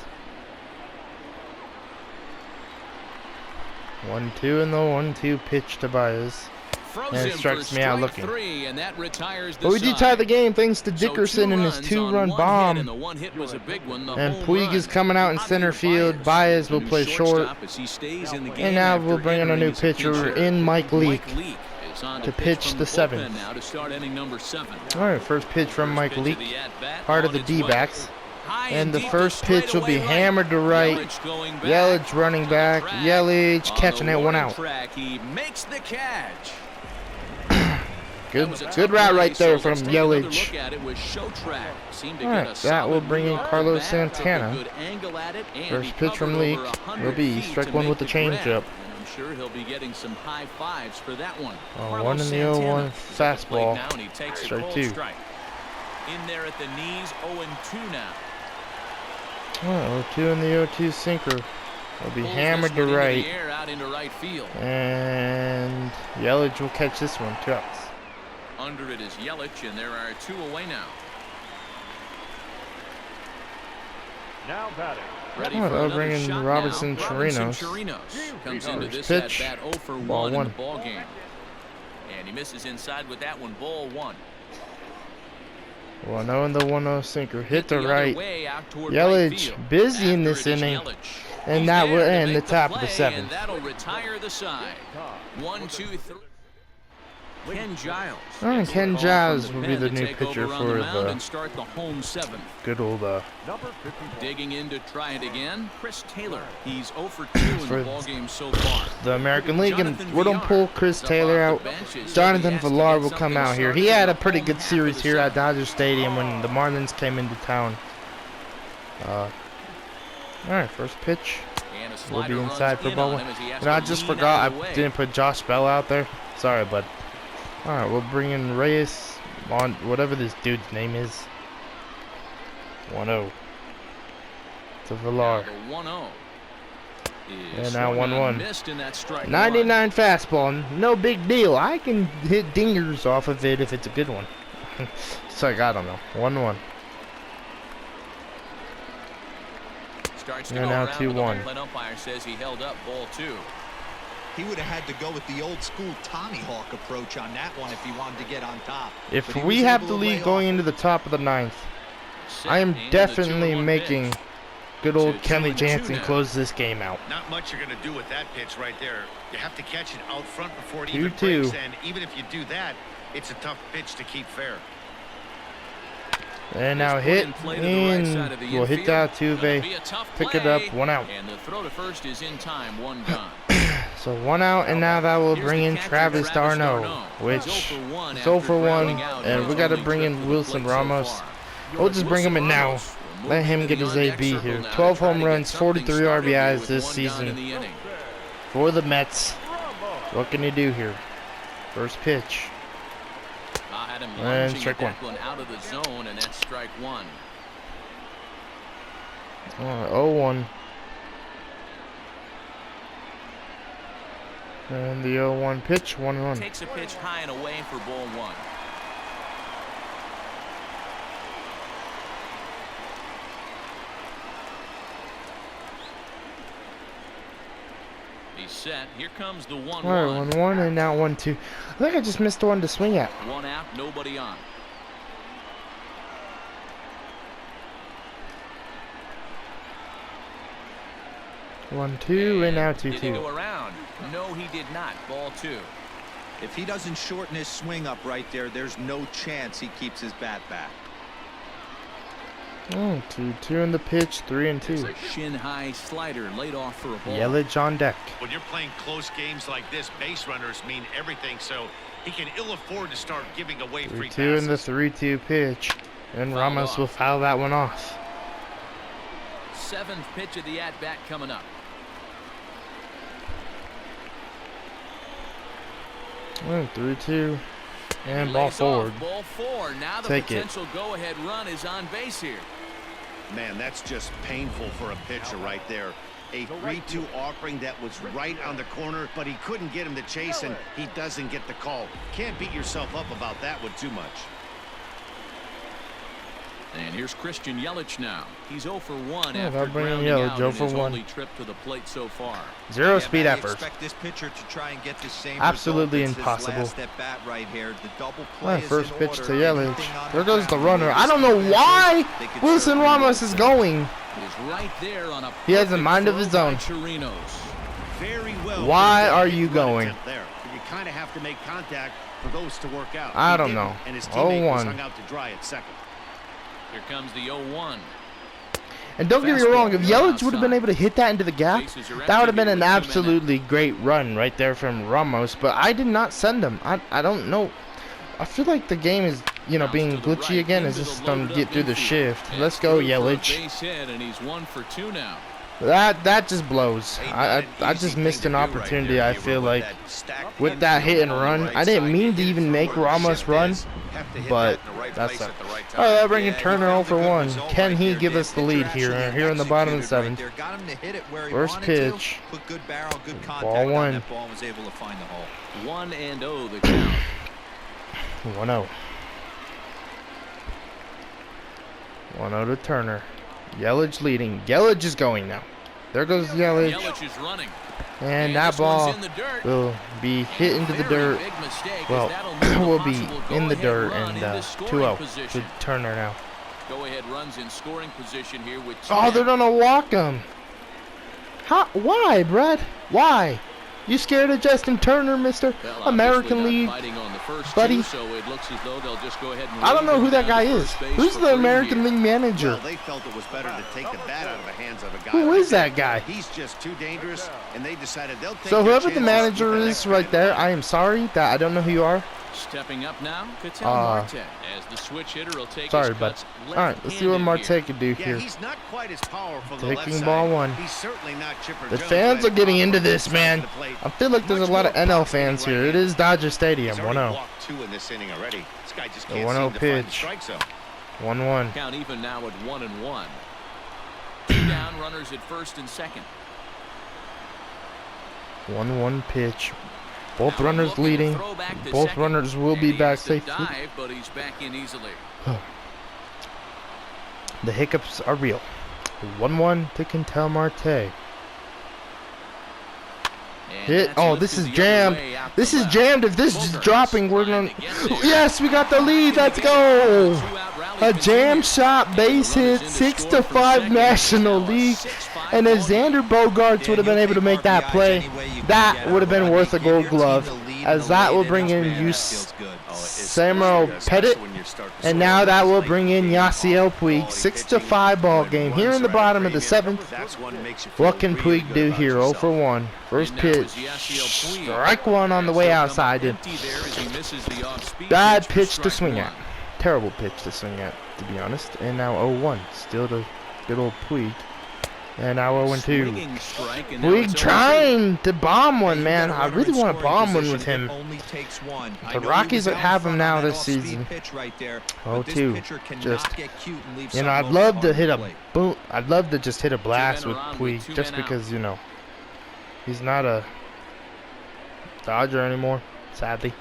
1-2 and the 1-2 pitch to Baez. And it strikes me out looking. But we do tie the game thanks to Dickerson and his 2-run bomb. And Puig is coming out in center field. Baez will play short. And now we'll bring in a new pitcher in Mike Leake to pitch the 7th. Alright, first pitch from Mike Leake, part of the D-backs. And the first pitch will be hammered to right. Yelich running back. Yelich catching it, 1 out. He makes the catch. Good route right there from Yelich. Alright, that will bring in Carlos Santana. First pitch from Leake will be strike 1 with the changeup. I'm sure he'll be getting some high fives for that one. 1 in the 0-1 fastball. Strike 2. In there at the knees, 0-2 now. Oh, 0-2 in the 0-2 sinker. Will be hammered to right. Out into right field. And Yelich will catch this one. 2 outs. Under it is Yelich, and there are 2 away now. Now batting. Ready Oh, for they'll another bring in shot Robinson now. Chirinos. Comes into this Pitch. at bat 0 for 1 Ball in the 1. ball game. And he misses inside with that one. Ball 1. 1-0 in the 1-0 sinker. Hit to the right. other way out toward Yelich right field. busy in After this it is inning. Yelich. And He's that there will to end the make top of the play, 7th. And that'll retire the side. 1, 2, 3. Ken Giles. Oh, gets Ken the call Giles from the will be pen the to new take pitcher over on for the mound the and start the home 7th. good old Number 54. Digging in to try it again, Chris Taylor. He's 0 for 2 in For the ball game so far. the American League, and Jonathan we don't Villar pull Chris is up Taylor off out. the bench as Jonathan he has to Villar get will come something out here. started He in had the a pretty home good half of series the here at 7th. Dodger Stadium when the Marlins came into town. All right, first pitch. And a We'll slider be runs inside for in ball on one. him as he has And I to just lean forgot out of the I way. didn't put Josh Bell out there. Sorry, bud. All right, we'll bring in Reyes on whatever this dude's name is. 1-0 to Villar. The 1-0 is And now swung on 1-1. missed in that strike 99 fastball, no big deal. I can hit dingers off of it if it's a good one. So I don't know. 1-1. Starts to And go now around, but 2-1. the plate umpire says he held up ball 2. He would have had to go with the old school Tommy Hawk approach on that one if he wanted to get on top. If But he we was have able the to lead lay going off. into the top of the 9th, Set I am and the definitely 2-1 making pitch. good old 2-2 Kenley and 2 Jansen now. close this game out. Not much you're going to do with that pitch right there. You have to catch it out front before it 2-2. even breaks, and even if you do that, it's a tough pitch to keep fair. And now This put hit, in play to the right side of and the we'll hit infield. that Gonna Tuve. be a tough Pick it play. up, 1 out. And the throw to first is in time, 1 gone. So 1 out, and now that will Here's bring the in catcher, Travis d'Arnaud, which He's 0 for 1 is 0 after for 1, grounding out and his we got to only bring trip to in the Wilson plate so Ramos. far. We'll just bring him in now. Ramos will Let move him into get the his on-deck AB circle here. now to 12 try home to get runs, something 43 started RBIs with this 1 down season in the inning. for the Mets. What can you do here? First pitch. Had him And lunging strike at that one out of the zone, and that's strike 1. 0-1. And the 0-1 pitch, 1-1. Takes a pitch high and away for ball 1. He's set. Here comes the 1-1. All right, 1-1, and now 1-2. I think I just missed the one to swing at. 1 out, nobody on. 1-2, and now Did he go 2-2. around? No, he did not. Ball 2. If he doesn't shorten his swing up right there, there's no chance he keeps his bat back. 2-2 in the pitch, 3-2. Shin high slider laid off for a ball. Yelich on deck. When you're playing close games like this, base runners mean everything, so he can ill afford to start giving away free 3-2 in the passes. 3-2 pitch, and Fouled Ramos off. will foul that one off. 7th pitch of the at-bat coming up. 3-2, and He ball lays off. forward. Ball 4. Now the Take it. potential go-ahead run is on base here. Man, that's just painful for a pitcher right there. A 3-2 offering that was right on the corner, but he couldn't get him to chase, and he doesn't get the call. Can't beat yourself up about that one too much. And here's Christian Yelich now. He's 0 for 1 Yeah, after they'll bring in grounding Yelich, out 0 in for his 1. only trip to the plate so far. Zero Yeah, speed Matt, effort. expect this pitcher to try and get the same Absolutely result as his impossible. last at bat right here. The double All play right, is first in pitch to order. Yelich. Anything on There goes the ground, runner. maybe I don't know some why they could Wilson certainly Ramos go is for. going. Is right there on a He has a perfect mind of throw his by own. Chirinos. Very well. Why for a are big you run going? attempt there. You kind of have to make contact for those to work out. I He don't didn't, know. And his teammate was 0-1. hung out to dry at second. Here comes the 0-1. And don't get me Fastball wrong, if going Yelich would have been outside. able to hit that into the gap, Bases are that would have empty been an with 2 men out. absolutely great run right there from Ramos. But I did not send him. I don't know. I feel like the game is, Bounce being to the glitchy right, again. into Is the just going to loaded get up through the infield. shift. And Let's go, through for a Yelich. base hit, and he's 1 for 2 now. That just blows. Ain't I not an just easy missed thing an to do right opportunity. there, I Gabriel, feel with like that stacked with that hit and infield on the run, right I didn't side. mean to Hit it even from make where the Ramos shift run. is. Have to hit but that in the right that's place it. at the right time. All right, bringing Yeah, Turner he 0 found for a good 1. result Can right he there. give The us the pitcher lead here actually in the bottom of the executed 7th? right there. Got him to hit it where he First wanted pitch. to. Put good barrel, good contact Ball on 1. that ball and was able to find the hole. 1-0 the count. 1-0. 1-0 to Turner. Yelich leading. Yelich is going now. There goes Yelich. Yelich is running. And that this one's ball in the dirt. will be hit into the Very dirt. big mistake, Well, as that'll move a will be possible in the go-ahead dirt run and into scoring 2-0 position. to Turner now. Go-ahead runs in scoring position here with Oh, they're 10. gonna walk him. How? Why, Brad? Why? You scared of Justin Turner, Mr. Well, American obviously League? not fighting on the first buddy? two, so it looks as though they'll just go ahead and I don't know roll who him that down guy to is. first base Who's for the free American here. League manager? Well, they felt it was better to take the bat out of the hands of a guy. Who like is that guy? He's just too dangerous, and they decided they'll take So their whoever the chances manager with the is next right guy in there, line. I am sorry that I don't know who you are. Stepping up now, Ketel Marte, as the switch hitter will take Sorry, his bud. cuts All right, let's see what left-handed Marte can do Yeah, here. he's not quite as powerful the Taking left ball side. 1. He's certainly not Chipper The Jones, fans but are getting power into from this, both man. sides of the plate. I feel like there's a Much lot of more NL box hitting fans right here. here. It is Dodger Stadium, He's already 1-0. walked 2 in this inning already. This guy just The can't 1-0 seem to find the pitch. strike zone. 1-1. Count even now at 1-1. Two down, runners at first and second. 1-1 pitch. Both Now runners looking to leading. throw back to Both second. runners will And be he back has to safely. dive, but he's back in easily. The hiccups are real. 1-1 to Ketel Marte. And Hit. that's Oh, this lifted is the other jammed. way out This to is left. jammed. If this is Booker dropping, we're trying gonna. to get there. Yes, we got the lead. Let's go. A jam shot base hit, 6-5 National League, and if Xander Bogaerts would have been able to make that play, that would have been worth a Gold Glove, as that will bring in Samuel Pettit, and now that will bring in Yasiel Puig. 6-5 ball game here in the bottom of the 7th. What can Puig do here? 0 for 1. First pitch, strike 1 on the way outside. Bad pitch to swing at. Terrible pitch to swing at, to be honest. And now 0-1. Still the good old Puig. And now 0-2. Puig trying to bomb one, man. I really want to bomb one with him. The Rockies have him now this season. 0-2. Just, you know, I'd love to hit a boom. I'd love to just hit a blast with Puig, just because, you know, he's not a Dodger anymore, sadly.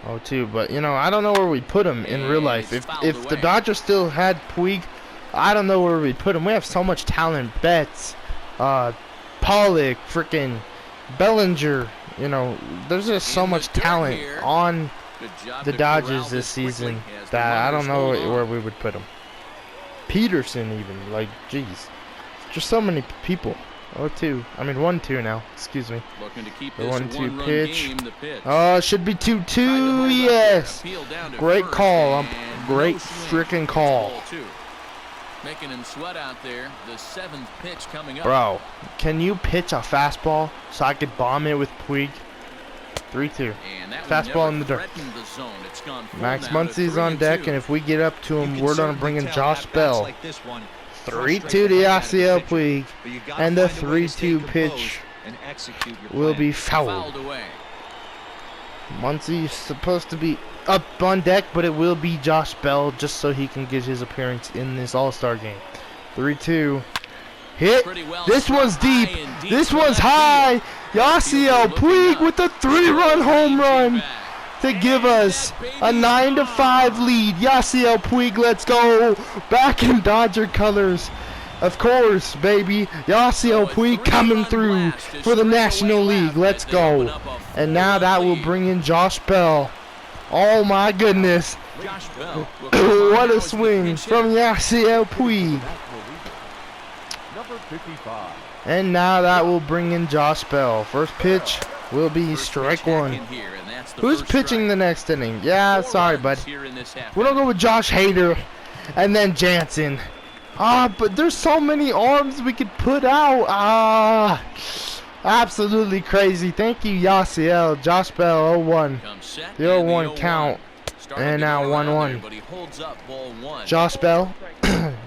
0-2, but you know, I don't know where we put him in real life. If the Dodgers still had Puig, I don't know where we put him. We have so much talent. Betts, Pollock, freaking Bellinger. You know, there's just so much talent on the Dodgers this season that I don't know where we would put him. Peterson even, like, jeez. Just so many people. 0-2. I mean 1-2 now. Excuse me. Looking to keep The this 1-2 one-run pitch. game, the pitch. Oh, it should be 2-2. Yes. Great call. Great freaking call. Making him sweat out there. The 7th pitch coming up. Bro, can you pitch a fastball so I could bomb it with Puig? 3-2. Fastball in the dirt. Max Muncy's on deck, and if we get up to him, we're going to bring in Josh Bell. 3-2 to Yasiel Puig, and the 3-2 pitch will be fouled. Muncy's supposed to be up on deck, but it will be Josh Bell just so he can get his appearance in this All-Star game. 3-2. Hit. This one's deep. This one's high. Yasiel Puig with a 3-run home run to give us a 9-5 lead. Yasiel Puig, let's go. Back in Dodger colors. Of course, baby. Yasiel Puig coming through for the National League. Let's go. And now that will bring in Josh Bell. Oh my goodness. What a swing from Yasiel Puig. And now that will bring in Josh Bell. First pitch will be strike 1. Who's pitching the next inning? Yeah, sorry, bud. We're gonna go with Josh Hader and then Jansen. But there's so many arms we could put out. Absolutely crazy. Thank you, Yasiel. Josh Bell, 0-1. The 0-1 count. And now 1-1. Josh Bell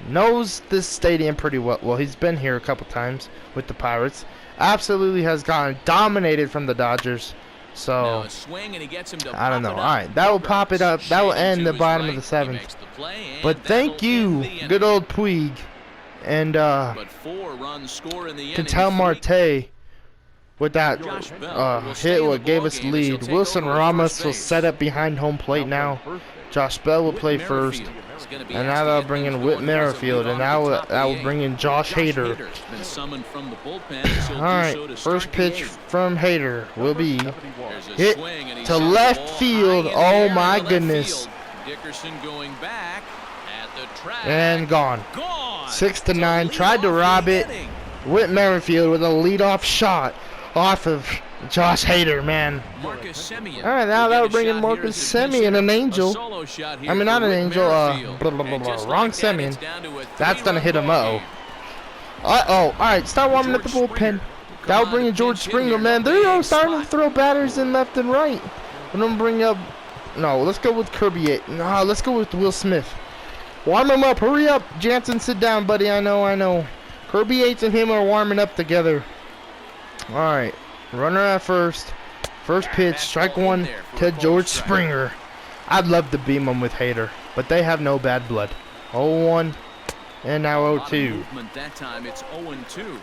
knows this stadium pretty well. Well, he's been here a couple times with the Pirates. Absolutely has gotten dominated from the Dodgers. So a swing and he gets him to I don't know. pop it All up. right, that will pop it up. That will Shading end to the his bottom right. of the He 7th. makes the play, and But thank that'll you, end the inning. good old Puig, and But 4 runs score in the inning. Ketel Marte with that Josh Bell will stay hit in what the gave ball us the game as he'll lead. take Wilson over at Ramos first will base. set up behind home plate now. Josh Bell will play Whit first. Merrifield is gonna be And asked now to they'll get bring things in Whit going here as a Merrifield, leadoff and at the top that of will the bring in Josh Hader. Hader's been summoned from the bullpen as he'll All do right, so to first start the pitch 8th. from Hader will be There's a hit swing and he to sends the left ball field. high in the Oh air my to left goodness. field. Dickerson going back at the track. And gone. Gone. 6-9. To Tried to lead off rob the it. inning. Whit Merrifield with a leadoff shot off of Josh Hader, man. Marcus Semien All right, now will that'll get a bring in shot Marcus here as a Semien, an pinch hitter. angel. A solo shot here I mean, not for an Whit angel, Merrifield. blah, blah, blah, And blah, just wrong like that, Semien. it's down to a That's gonna 3-run hit him, ball uh-oh. game. All right, start warming up the George bullpen. Springer. That'll Come bring on, in George pinch hit Springer, here. man. No They're big starting to spot. throw batters in left and right. I'm gonna bring up. No, let's go with Kirby. No, let's go with Will Smith. Warm him up. Hurry up, Jansen. Sit down, buddy. I know. Kirby Yates and him are warming up together. All right, runner at first. First pitch, strike one to George Springer. I'd love to beam him with Hader, but they have no bad blood. 0-1, and now A lot of 0-2. movement that time. It's 0-2.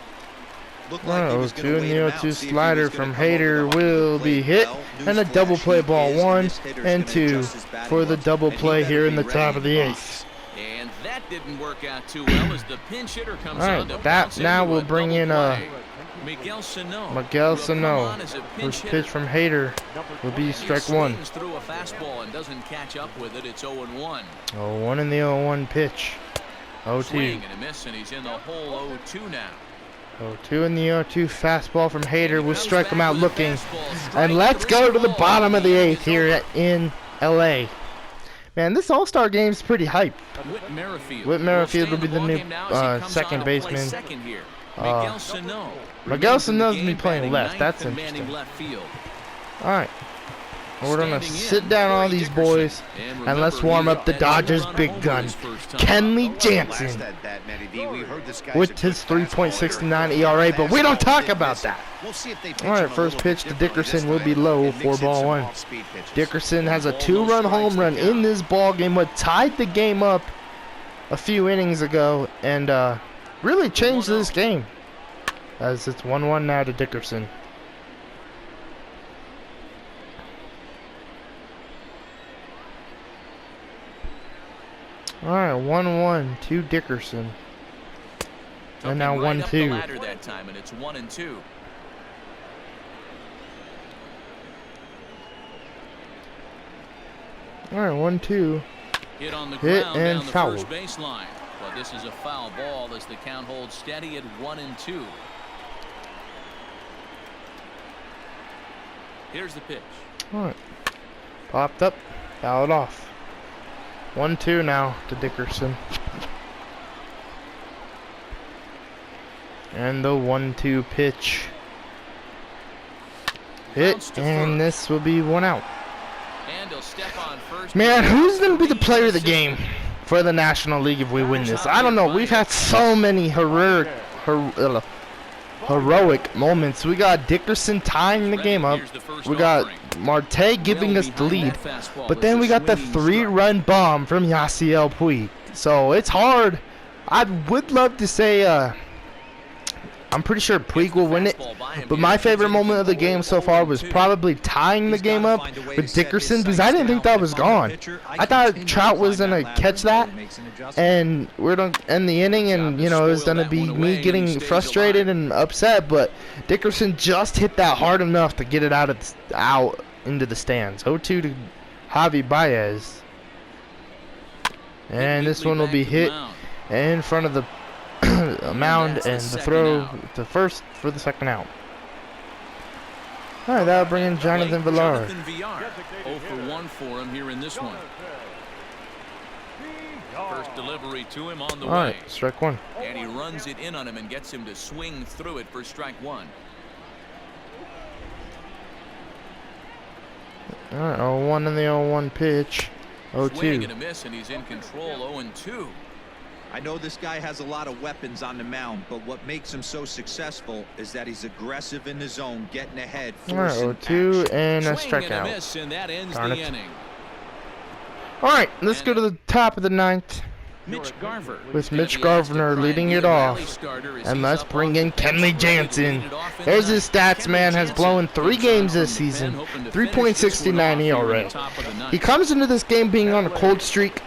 Looked like he was 0-2 gonna and wait the him out, 0-2 see if he slider was gonna from come over the Hader hump will and be play hit, well. and a Newsflash, double play he ball is, 1 this hitter's and gonna 2 adjust his batting for the gloves, double and he play better here in be the ready top of the to 8th. And that didn't work out too well as the pinch hitter comes All on right, to that bounce now into will a bring double in play. Miguel Sano. Miguel will come on Sano. as a pinch First hitter. pitch from Hader will be He strike 1. swings through a fastball and doesn't catch up with it. It's 0-1. 0-1 in the 0-1 pitch. 0-2. Swing and a miss, and he's in the hole 0-2 now. 0-2 in the 0-2 fastball from Hader will Comes strike him back out with a looking. fastball. Strike And let's go to the ball. bottom of the inning 8th is here over. in LA. Man, this All-Star game is pretty hype. Whit Merrifield. Whit Merrifield will will be stay in the new ballgame now as he comes second on to play baseman. Second here. Miguel Sano. Miguel remains in the Sano's gonna be game, playing batting left. ninth That's and manning interesting. left field. All right. We're gonna Standing sit in, down all Corey these Dickerson. boys, and let's remember, warm he up the hit that Dodgers' two-run big homer gun, his first time. Kenley Blast Jansen, that, Matty D. We heard this guy's a with good his fastball 3.69 hitter. ERA, but we don't Fastball talk did about miss him. that. We'll see if they pitch All right, him a first little pitch bit to differently this Dickerson will be time low and for mix in ball some 1. off-speed pitches. Dickerson has a Ball, no 2-run strikes home to run count. in this ball game, what tied the game up a few innings ago, and really changed this game. As it's 1-1 now to Dickerson. All right, 1-1 to Dickerson. Took And now him right up the 1-2. ladder that time, and it's 1-2. All right, 1-2. Hit on the Hit ground and down the foul. first baseline. But this is a foul ball as the count holds steady at 1-2. Here's the pitch. All right, popped up, fouled off. 1-2 now to Dickerson. And the 1-2 pitch. Hit, Bounce to and first. this will be 1 out. And he'll step on first. Man, who's going to be the player of the game for the National League if we win this? I don't know. We've had so many heroic moments. We got Dickerson tying the game up. We got Marte giving us the lead. But then we got the 3-run bomb from Yasiel Puig. So it's hard. I would love to say I'm pretty sure Puig will win it. But my favorite moment of the game so far was probably tying the game up with Dickerson, because I didn't think that was gone. I thought Trout was going to catch that, and we're going to end the inning, and, you know, it was going to be me getting frustrated and upset, but Dickerson just hit that hard enough to get it out into the stands. 0-2 to Javi Baez. And this one will be hit in front of the mound, and the throw to first for the second out. All right, that'll bring in Jonathan Villar. 0 for 1 for him here in this one. First delivery to him on the All way. right, strike 1. And he runs it in on him and gets him to swing through it for strike 1. All right, 0-1 in the 0-1 pitch. Swing and 0-2. a miss, and he's in control. 0-2. I know this guy has a lot of weapons on the mound, but what makes him so successful is that he's aggressive in the zone, getting ahead, forcing 0-2 and a Swing and a strikeout. miss, and that ends Darn the it. inning. Alright, let's go to the top of the ninth Mitch Garver with Mitch Garver leading it off. And let's bring in Kenley Jansen. There's his stats, man. Has blown 3 games this season. 3.69 ERA. He comes into this game being on a cold streak.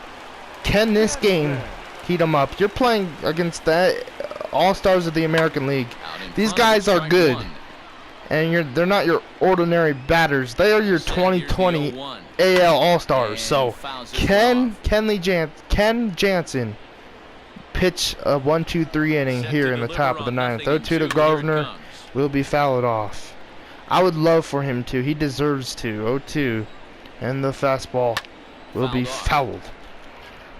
Can this game heat him up? You're playing against the all-stars of the American League. These guys are good. And they're not your ordinary batters. They are your 2020 AL All-Stars. So, Ken Jansen pitch a 1-2-3 inning here in the top of the ninth. 0-2 to Garver will be fouled off. I would love for him to. He deserves to. 0-2. And the fastball will be fouled.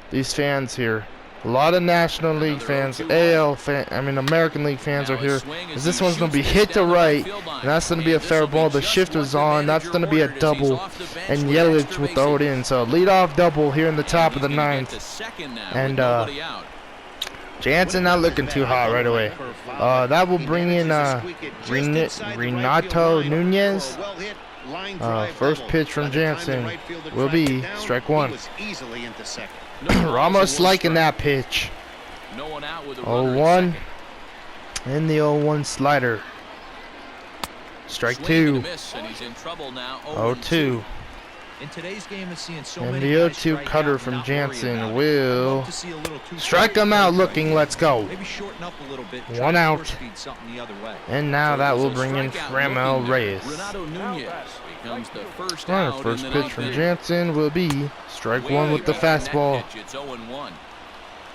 These fans here. A lot of National League fans, American League fans are here. As this one's going to be hit to right, and that's going to be a fair ball. The shift was on. That's going to be a double, and Yelich will throw it in. So leadoff double here in the top of the ninth. And Jansen not looking too hot right away. That will bring in Renato Nunez. First pitch from Jansen will be strike one. Ramos liking that pitch. 0-1 and the 0-1 slider. Strike two. 0-2. In today's game, it's seeing so And many the guys 0-2 strike cutter out, from not worry Jansen about it. will Love to see a little two strike him out looking. Let's go. Maybe shorten up a little bit. One try to out. force feed something the other way. And now that will bring in Ramel Reyes. Renato Nunez becomes the first Alright, out first in the pitch from ninth Jansen will be strike one with the fastball. It's 0-1.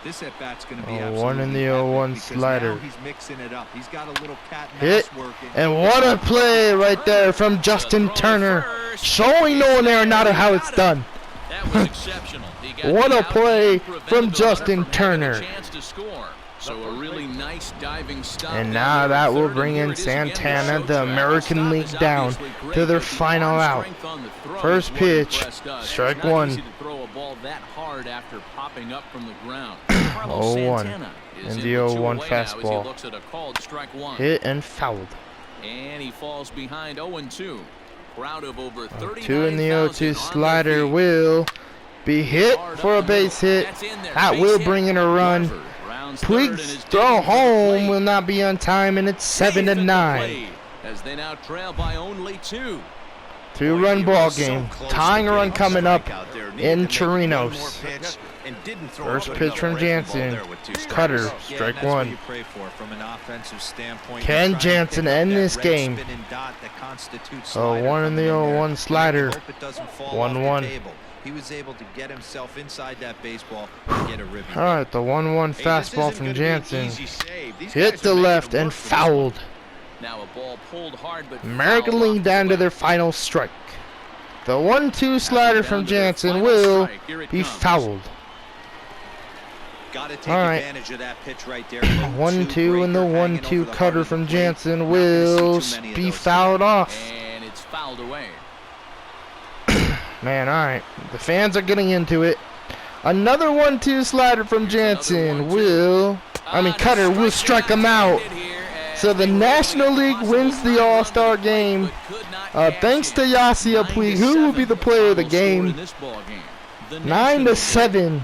This at bat's going to be 0-1 in the absolutely 0-1 epic because slider. now he's mixing it up. He's got a little cat and Hit. mouse working. And what a play right there from Justin Turner. Showing no one there not how it's done. That was exceptional. He got What the a out play and prevented from the Justin runner from having a Turner. chance to score. So a really nice diving stop. And down now there that at will third, bring and in here it is again to Santana, show the track. American Stop League, is down obviously great, to their but the final arm out. strength on the throw First is what pitch, impressed us. strike It's not one. easy to throw a ball that hard after popping up from the ground. 0-1 Santana is and in the 0-1 two away now as he fastball. looks at a called strike one. Hit and fouled. And he falls behind 0-2. Crowd of over 2 in the 0-2 39,000 slider will be hit for a base hit. That will bring in a run. Puig's throw home will not be on time, and it's 7-9. As they now trail by only 2. 2-run ball game. Tying a run coming up in Chirinos. First pitch from Jansen. Cutter, strike one. Can Jansen end this game? 0-1 in the 0-1 slider. 1-1. He was able to get himself inside that baseball and get a ribbon. All right, the 1-1 fastball from Jansen. Hit the left and fouled. Now a ball pulled hard, but American League down to their final strike. The 1-2 slider from Jansen will be fouled. Gotta take All right. advantage of that pitch right there. 1-2 and the 1-2 cutter from Jansen will be fouled off. And it's fouled away. Man, all right. The fans are getting into it. Another 1-2 slider from Jansen Cutter will strike him out. So the National League wins the All-Star game. Thanks to Yasiel Puig, who will be the player of the game. 9-7.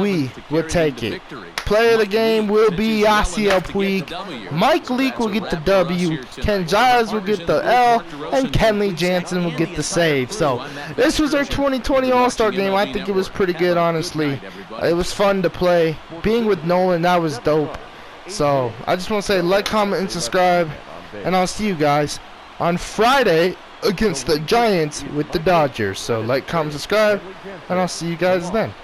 We will take it. Player of the game will be Yasiel Puig. Mike Leake will get the W. Ken Giles will get the L. And Kenley Jansen will get the save. So this was our 2020 All-Star game. I think it was pretty good, honestly. It was fun to play. Being with Nolan, that was dope. So I just want to say like, comment, and subscribe. And I'll see you guys on Friday against the Giants with the Dodgers. So like, comment, subscribe, and I'll see you guys then.